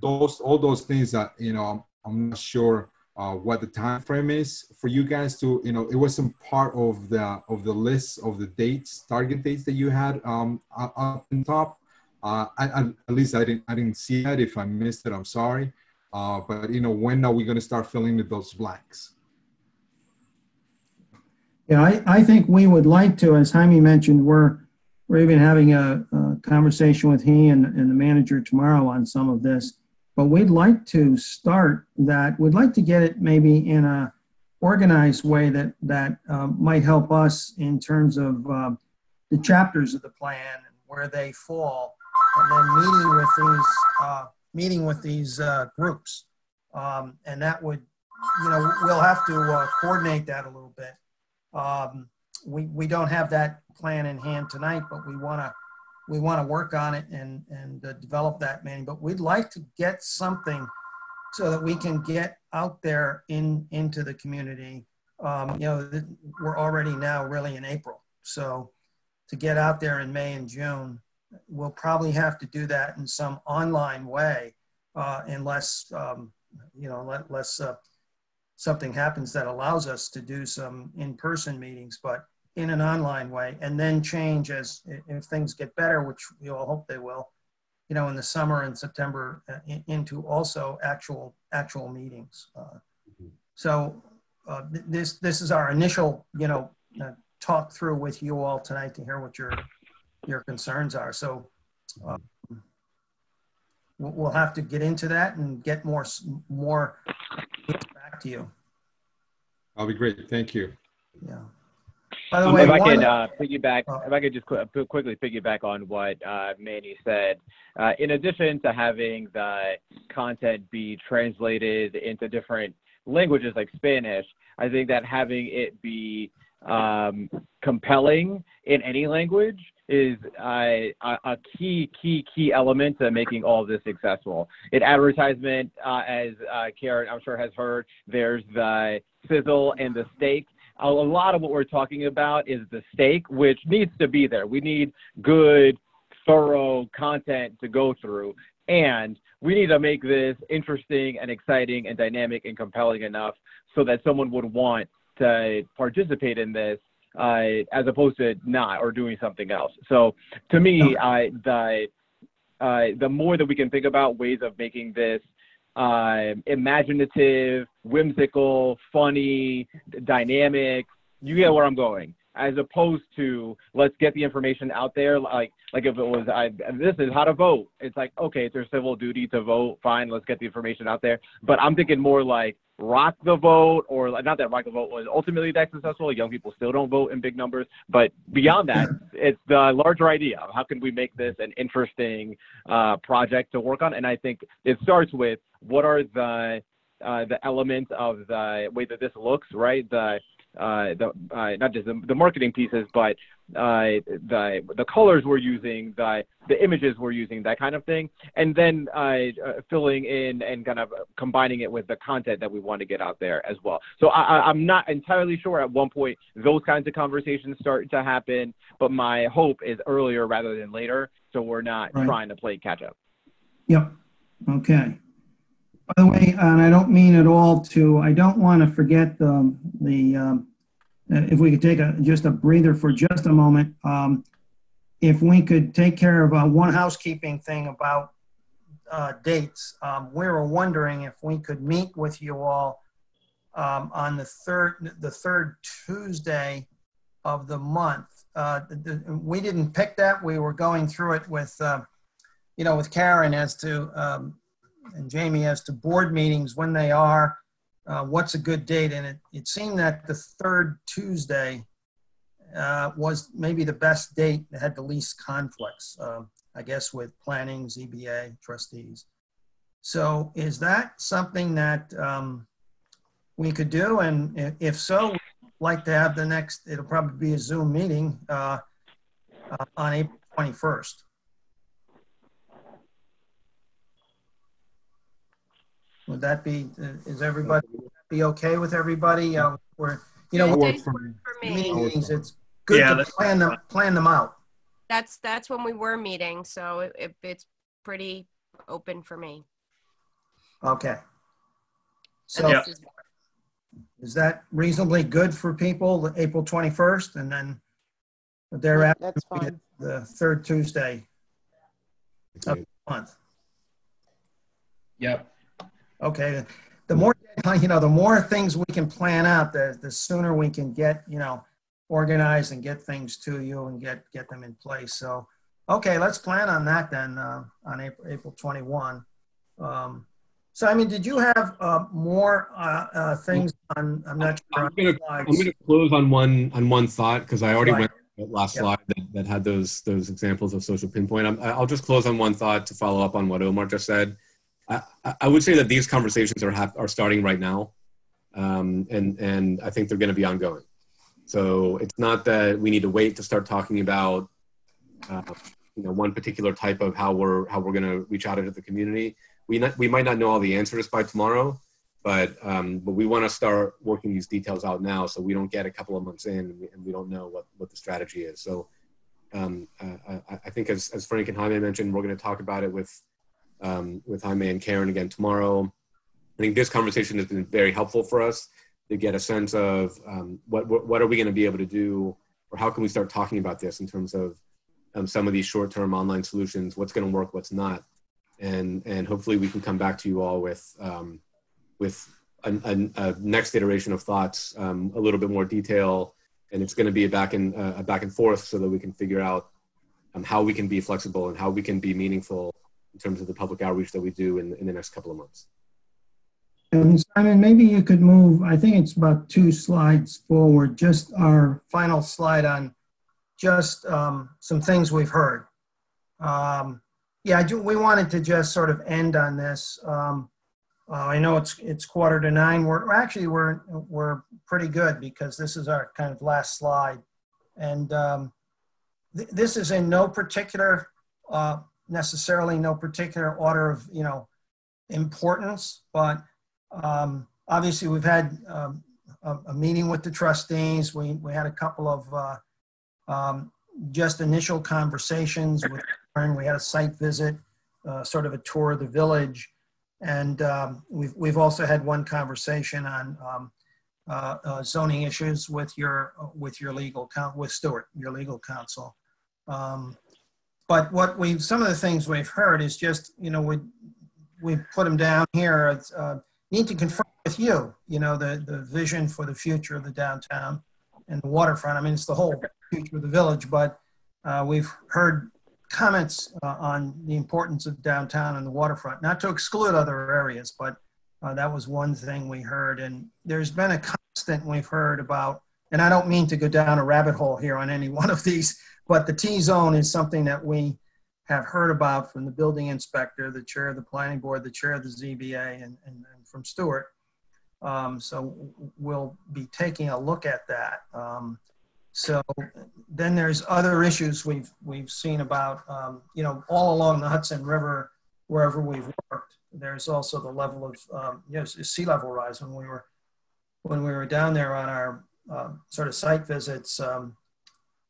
all those things that, you know, I'm not sure what the time frame is for you guys to, you know, it wasn't part of the list of the dates, target dates that you had up on top. At least I didn't see that. If I missed it, I'm sorry. But you know, when are we going to start filling in those blanks? Yeah, I think we would like to, as Jaime mentioned, we're even having a conversation with he and the manager tomorrow on some of this. But we'd like to start that. We'd like to get it maybe in a organized way that might help us in terms of the chapters of the plan and where they fall, and then meeting with these groups. And that would, you know, we'll have to coordinate that a little bit. We don't have that plan in hand tonight, but we want to work on it and develop that manual. But we'd like to get something so that we can get out there into the community. You know, we're already now really in April. So to get out there in May and June, we'll probably have to do that in some online way, unless, you know, unless something happens that allows us to do some in-person meetings, but in an online way, and then change if things get better, which we all hope they will, you know, in the summer and September, into also actual meetings. So this is our initial, you know, talk through with you all tonight to hear what your concerns are. So we'll have to get into that and get more back to you. That'll be great. Thank you. Yeah. By the way, if I can piggyback, if I could just quickly piggyback on what Manny said. In addition to having the content be translated into different languages like Spanish, I think that having it be compelling in any language is a key element to making all of this successful. In advertisement, as Karen, I'm sure, has heard, there's the sizzle and the steak. A lot of what we're talking about is the steak, which needs to be there. We need good, thorough content to go through. And we need to make this interesting and exciting and dynamic and compelling enough so that someone would want to participate in this as opposed to not or doing something else. So to me, the more that we can think about ways of making this imaginative, whimsical, funny, dynamic, you get where I'm going, as opposed to let's get the information out there. Like if it was, this is how to vote. It's like, okay, it's their civil duty to vote. Fine, let's get the information out there. But I'm thinking more like, rock the vote, or not that rock the vote was ultimately that successful. Young people still don't vote in big numbers. But beyond that, it's the larger idea of how can we make this an interesting project to work on. And I think it starts with what are the elements of the way that this looks, right? Not just the marketing pieces, but the colors we're using, the images we're using, that kind of thing, and then filling in and kind of combining it with the content that we want to get out there as well. So I'm not entirely sure at one point those kinds of conversations start to happen, but my hope is earlier rather than later, so we're not trying to play catch up. Yep. Okay. By the way, and I don't mean at all to, I don't want to forget if we could take just a breather for just a moment, if we could take care of one housekeeping thing about dates. We were wondering if we could meet with you all on the third Tuesday of the month. We didn't pick that. We were going through it with, with Karen as to, and Jamie as to board meetings, when they are, what's a good date. And it seemed that the third Tuesday was maybe the best date that had the least conflicts, I guess, with planning, ZBA, trustees. So is that something that we could do? And if so, we'd like to have the next, it'll probably be a Zoom meeting on April 21st. Would that be, is everybody be okay with everybody? We're, Tuesdays work for me. meetings, it's good to plan them out. That's when we were meeting, so it's pretty open for me. Okay. So is that reasonably good for people, April 21st, and then thereafter That's fine. the third Tuesday of the month? Yep. Okay. The more, the more things we can plan out, the sooner we can get, organized and get things to you and get them in place. So, okay, let's plan on that then on April 21. Simon, did you have more things on? I'm not sure. I'm gonna close on one thought, because I already went to the last slide that had those examples of social pinpoint. I'll just close on one thought to follow up on what Omar just said. I would say that these conversations are starting right now, and I think they're going to be ongoing. So it's not that we need to wait to start talking about one particular type of how we're going to reach out into the community. We might not know all the answers by tomorrow, but we want to start working these details out now, so we don't get a couple of months in and we don't know what the strategy is. So I think as Frank and Jaime mentioned, we're going to talk about it with Jaime and Karen again tomorrow. I think this conversation has been very helpful for us to get a sense of what are we going to be able to do, or how can we start talking about this in terms of some of these short-term online solutions, what's going to work, what's not, and hopefully we can come back to you all with a next iteration of thoughts, a little bit more detail, and it's going to be a back and forth so that we can figure out how we can be flexible and how we can be meaningful in terms of the public outreach that we do in the next couple of months. And Simon, maybe you could move, I think it's about 2 slides forward, just our final slide on just some things we've heard. We wanted to just sort of end on this. I know it's 8:45. We're pretty good, because this is our kind of last slide. And this is in no particular, necessarily no particular order of, importance, but obviously we've had a meeting with the trustees. We had a couple of just initial conversations with Karen. We had a site visit, sort of a tour of the village. And we've also had one conversation on zoning issues with your legal counsel, with Stuart, your legal counsel. But some of the things we've heard is just, we put them down here. It's, need to confirm with you, the vision for the future of the downtown and the waterfront. I mean, it's the whole future of the village, but we've heard comments on the importance of downtown and the waterfront, not to exclude other areas, but That was one thing we heard. And there's been a constant we've heard about, and I don't mean to go down a rabbit hole here on any one of these, but the T-zone is something that we have heard about from the building inspector, the chair of the planning board, the chair of the ZBA, and from Stuart. So we'll be taking a look at that. So then there's other issues we've seen about, you know, all along the Hudson River, wherever we've worked. There's also the level of sea level rise. When we were down there on our sort of site visits,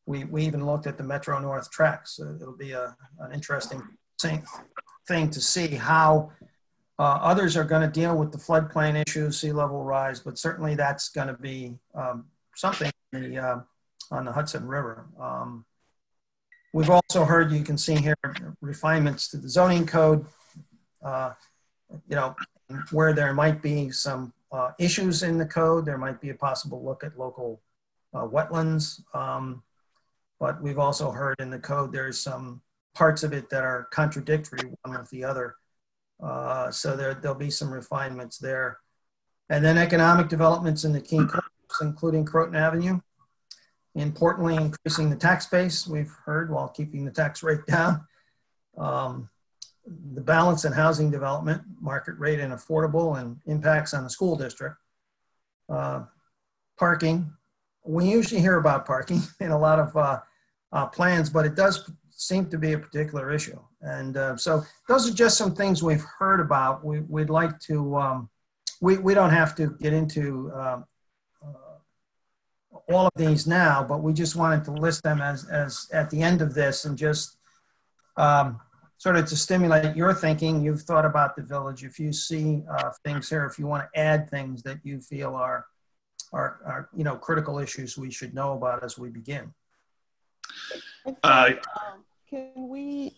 we even looked at the Metro North tracks. So it'll be an interesting thing to see how others are going to deal with the floodplain issue, sea level rise, but certainly that's going to be something on the Hudson River. We've also heard, you can see here, refinements to the zoning code, you know, where there might be some issues in the code. There might be a possible look at local wetlands. But we've also heard in the code there's some parts of it that are contradictory one with the other. So there'll be some refinements there. And then economic developments in the key corridors, including Croton Avenue. Importantly, increasing the tax base, we've heard, while keeping the tax rate down. The balance in housing development, market rate and affordable, and impacts on the school district. Parking. We usually hear about parking in a lot of plans, but it does seem to be a particular issue. And so those are just some things we've heard about. We'd like to, we don't have to get into all of these now, but we just wanted to list them as at the end of this, and just sort of to stimulate your thinking. You've thought about the village. If you see things here, if you want to add things that you feel are you know, critical issues we should know about as we begin. Can we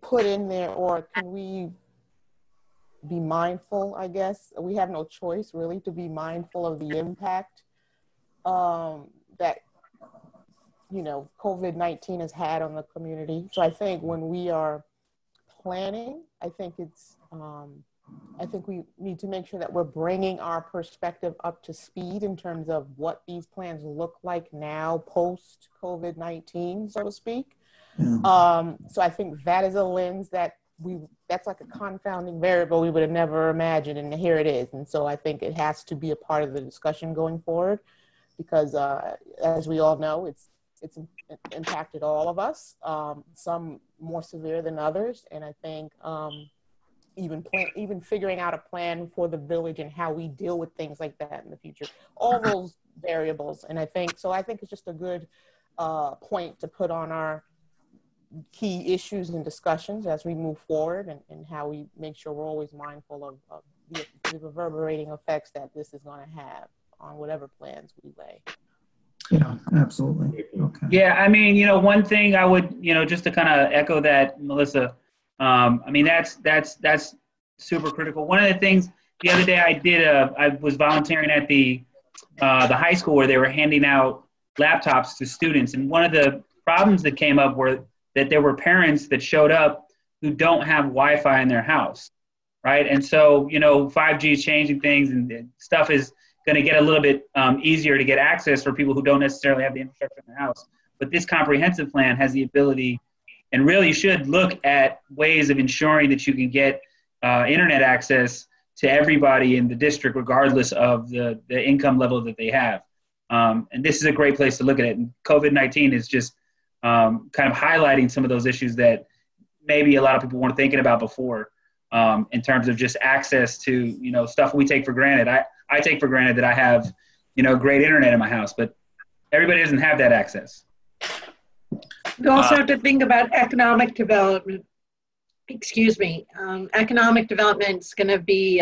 put in there, or can we be mindful, I guess? We have no choice really to be mindful of the impact that, you know, COVID-19 has had on the community. So I think when we are planning, I think it's, I think we need to make sure that we're bringing our perspective up to speed in terms of what these plans look like now post COVID-19, so to speak. So I think that is a lens that that's like a confounding variable we would have never imagined, and here it is. And so I think it has to be a part of the discussion going forward, because as we all know, it's impacted all of us, some more severe than others. And I think even figuring out a plan for the village and how we deal with things like that in the future, all those variables. And I think it's just a good point to put on our key issues and discussions as we move forward, and how we make sure we're always mindful of the reverberating effects that this is going to have on whatever plans we lay. Yeah, absolutely. Okay. Yeah, I mean, you know, one thing I would, you know, just to kind of echo that, Melissa, I mean, that's super critical. One of the things the other day I was volunteering at the high school where they were handing out laptops to students. And one of the problems that came up were that there were parents that showed up who don't have Wi-Fi in their house, right? And so, you know, 5G is changing things, and stuff is going to get a little bit easier to get access for people who don't necessarily have the infrastructure in their house. But this comprehensive plan has the ability, and really should look at ways of ensuring that you can get internet access to everybody in the district, regardless of the income level that they have. And this is a great place to look at it. And COVID-19 is just kind of highlighting some of those issues that maybe a lot of people weren't thinking about before, in terms of just access to, you know, stuff we take for granted. I take for granted that I have, you know, great internet in my house, but everybody doesn't have that access. We also have to think about economic development. Excuse me. Economic development is going to be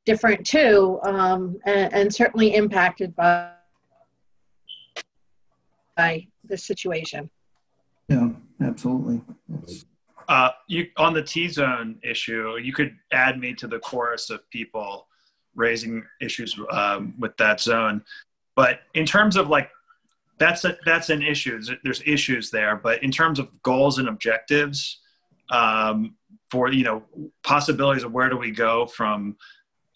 different too, and certainly impacted by the situation. Yeah, absolutely. On the T-zone issue, you could add me to the chorus of people raising issues with that zone. But in terms of like, that's an issue. There's issues there. But in terms of goals and objectives, for, possibilities of where do we go from,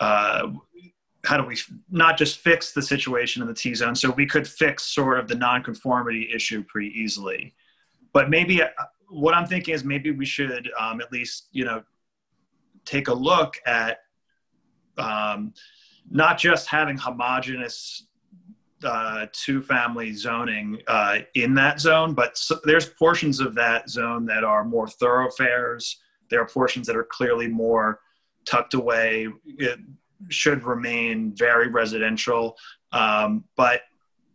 how do we not just fix the situation in the T-zone? So we could fix sort of the nonconformity issue pretty easily. But maybe what I'm thinking is maybe we should at least, take a look at not just having homogeneous two-family zoning in that zone, but there's portions of that zone that are more thoroughfares. There are portions that are clearly more tucked away. It should remain very residential. But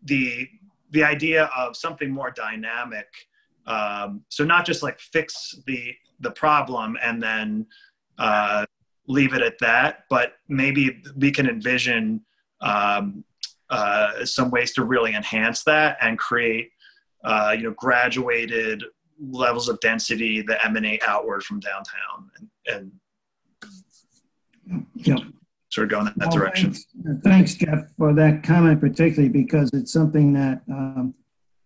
the idea of something more dynamic, so not just like fix the problem and then leave it at that, but maybe we can envision some ways to really enhance that and create, graduated levels of density that emanate outward from downtown and Yep. sort of go in that direction. Thanks, Jeff, for that comment, particularly because it's something that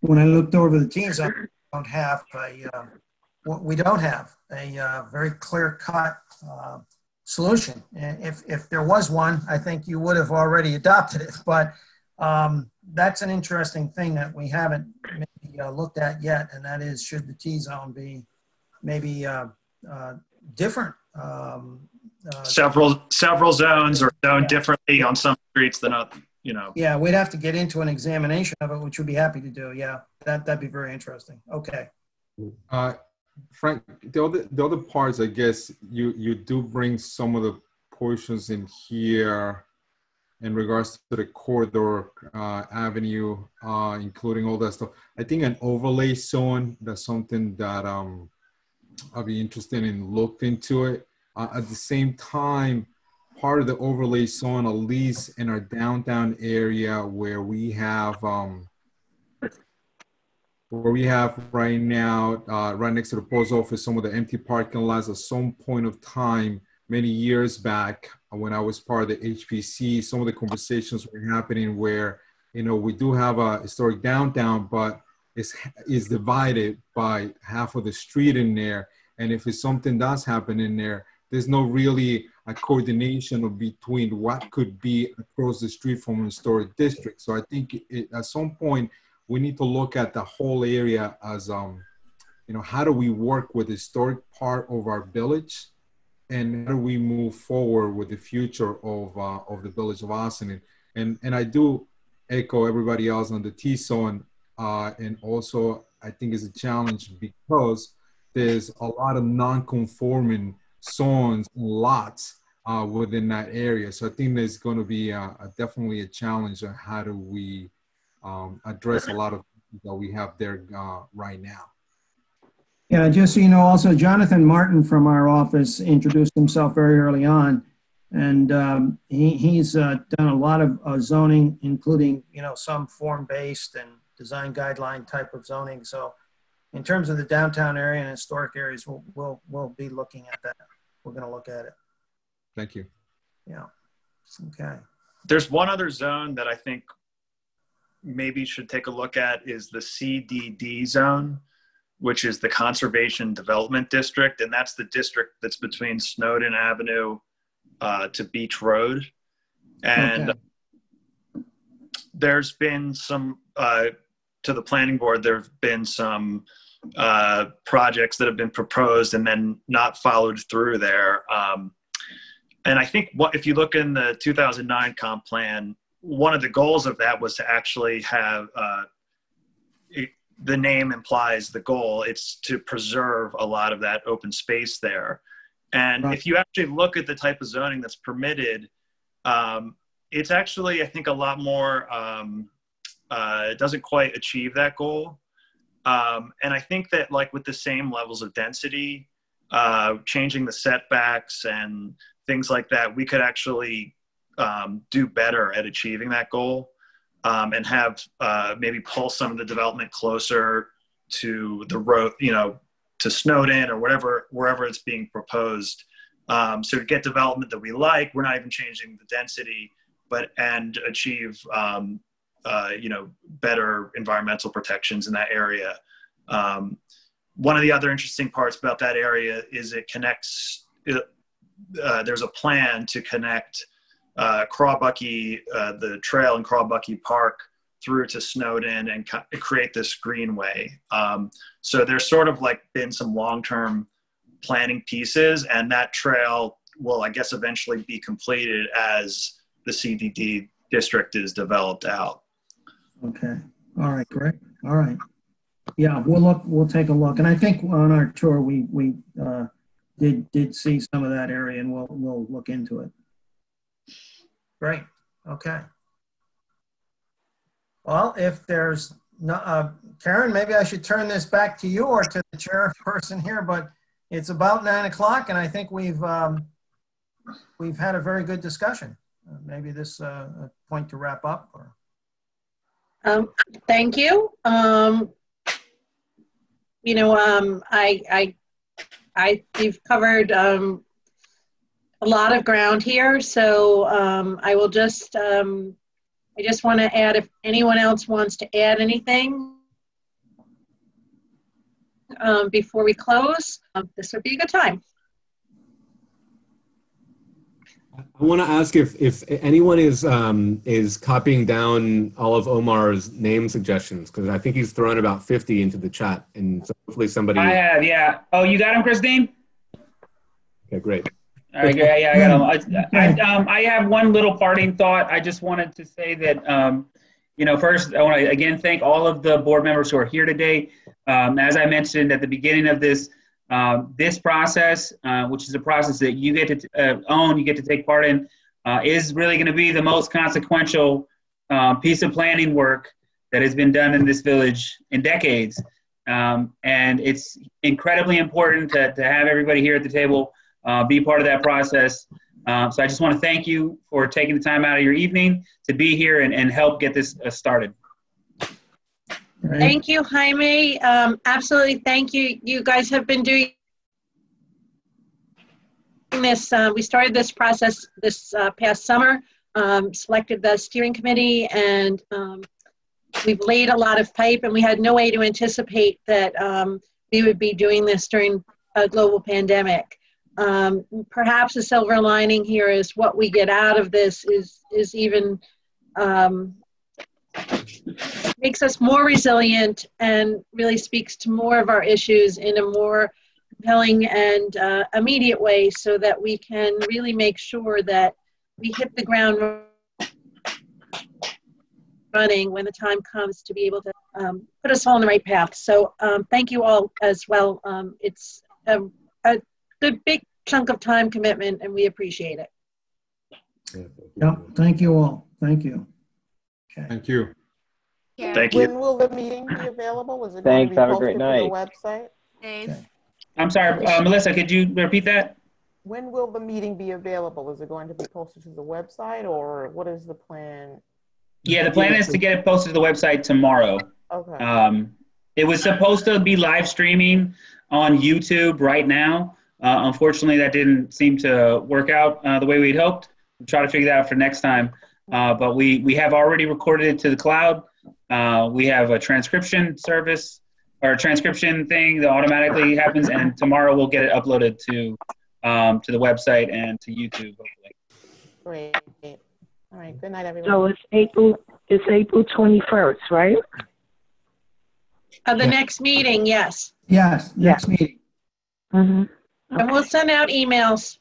when I looked over the teams, I don't have we don't have a very clear-cut solution. And if there was one, I think you would have already adopted it. But that's an interesting thing that we haven't maybe looked at yet, and that is, should the T-zone be maybe different? Several zones are zoned differently on some streets than others, Yeah, we'd have to get into an examination of it, which we'd be happy to do. Yeah, that'd be very interesting. Okay. Frank, the other parts, I guess you do bring some of the portions in here in regards to the corridor avenue, including all that stuff. I think an overlay zone, that's something that I'll be interested in looked into it. At the same time, part of the overlay zone, at least in our downtown area where we have right now, right next to the post office, some of the empty parking lots. At some point of time, many years back, when I was part of the HPC, some of the conversations were happening where, we do have a historic downtown, but it's divided by half of the street in there. And if it's something that's happening in there, there's no really a coordination between what could be across the street from a historic district. So I think at some point, we need to look at the whole area as, how do we work with the historic part of our village, and how do we move forward with the future of the village of Austin? And I do echo everybody else on the T-zone, and also I think it's a challenge because there's a lot of non-conforming zones and lots within that area. So I think there's going to be definitely a challenge on how do we address a lot of that we have there right now. Yeah, just so you know, also Jonathan Martin from our office introduced himself very early on, and he's done a lot of zoning, including some form-based and design guideline type of zoning. So, in terms of the downtown area and historic areas, we'll be looking at that. We're going to look at it. Thank you. Yeah. Okay. There's one other zone that I think maybe should take a look at is the CDD zone, which is the Conservation Development District. And that's the district that's between Snowden Avenue to Beach Road. And there's been some, to the planning board, there have been some projects that have been proposed and then not followed through there. And I think if you look in the 2009 comp plan, one of the goals of that was to actually have, the name implies the goal, it's to preserve a lot of that open space there. And if you actually look at the type of zoning that's permitted, it's actually, I think, a lot more, it doesn't quite achieve that goal. And I think that like with the same levels of density, changing the setbacks and things like that, we could actually do better at achieving that goal, and have maybe pull some of the development closer to the road, to Snowden or wherever it's being proposed. So to get development that we like, we're not even changing the density, and achieve better environmental protections in that area. one of the other interesting parts about that area is it connects, there's a plan to connect Crawbucky, the trail in Crawbucky Park through to Snowden and create this greenway. So there's sort of like been some long-term planning pieces, and that trail will, I guess, eventually be completed as the CDD district is developed out. Okay. All right, great. All right. Yeah, we'll take a look. And I think on our tour, we did see some of that area, and we'll look into it. Great. Okay. Well, if there's no, Karen, maybe I should turn this back to you or to the chairperson here, but it's about 9 o'clock, and I think we've had a very good discussion. Maybe this a point to wrap up. Or. Thank you. You know, we've covered a lot of ground here, so I will just I just want to add, if anyone else wants to add anything before we close, this would be a good time. I want to ask if anyone is copying down all of Omar's name suggestions, because I think he's thrown about 50 into the chat, and so hopefully somebody. I have, yeah. Oh, you got him, Christine? Okay, great. All right, yeah, I got him. I have one little parting thought. I just wanted to say that, you know, first I want to again thank all of the board members who are here today. As I mentioned at the beginning of this, this process, which is a process that you get to own, you get to take part in, is really going to be the most consequential piece of planning work that has been done in this village in decades. And it's incredibly important to have everybody here at the table be part of that process. So I just want to thank you for taking the time out of your evening to be here and help get this started. Thank you, Jaime. Absolutely, thank you. You guys have been doing this. We started this process this past summer, selected the steering committee, and we've laid a lot of pipe, and we had no way to anticipate that we would be doing this during a global pandemic. Perhaps a silver lining here is what we get out of this is even makes us more resilient and really speaks to more of our issues in a more compelling and immediate way, so that we can really make sure that we hit the ground running when the time comes to be able to put us all on the right path. So thank you all as well. It's a good big chunk of time commitment, and we appreciate it. Yeah, thank you all. Thank you. Okay. Thank you. Yeah. Thank you. When will the meeting be available? Is it Thanks. going to be Have a great posted to night. the website? Dave. Okay. I'm sorry, Melissa, could you repeat that? When will the meeting be available? Is it going to be posted to the website, or what is the plan? Yeah, the plan is to get it posted to the website tomorrow. Okay. It was supposed to be live streaming on YouTube right now. Unfortunately, that didn't seem to work out the way we'd hoped. We'll try to figure that out for next time. But we have already recorded it to the cloud. We have a transcription service or a transcription thing that automatically happens, and tomorrow we'll get it uploaded to the website and to YouTube, hopefully. Great. All right. Good night, everyone. So it's April 21st, right? The next meeting, yes. Yes, next meeting. Mm-hmm. And we'll send out emails.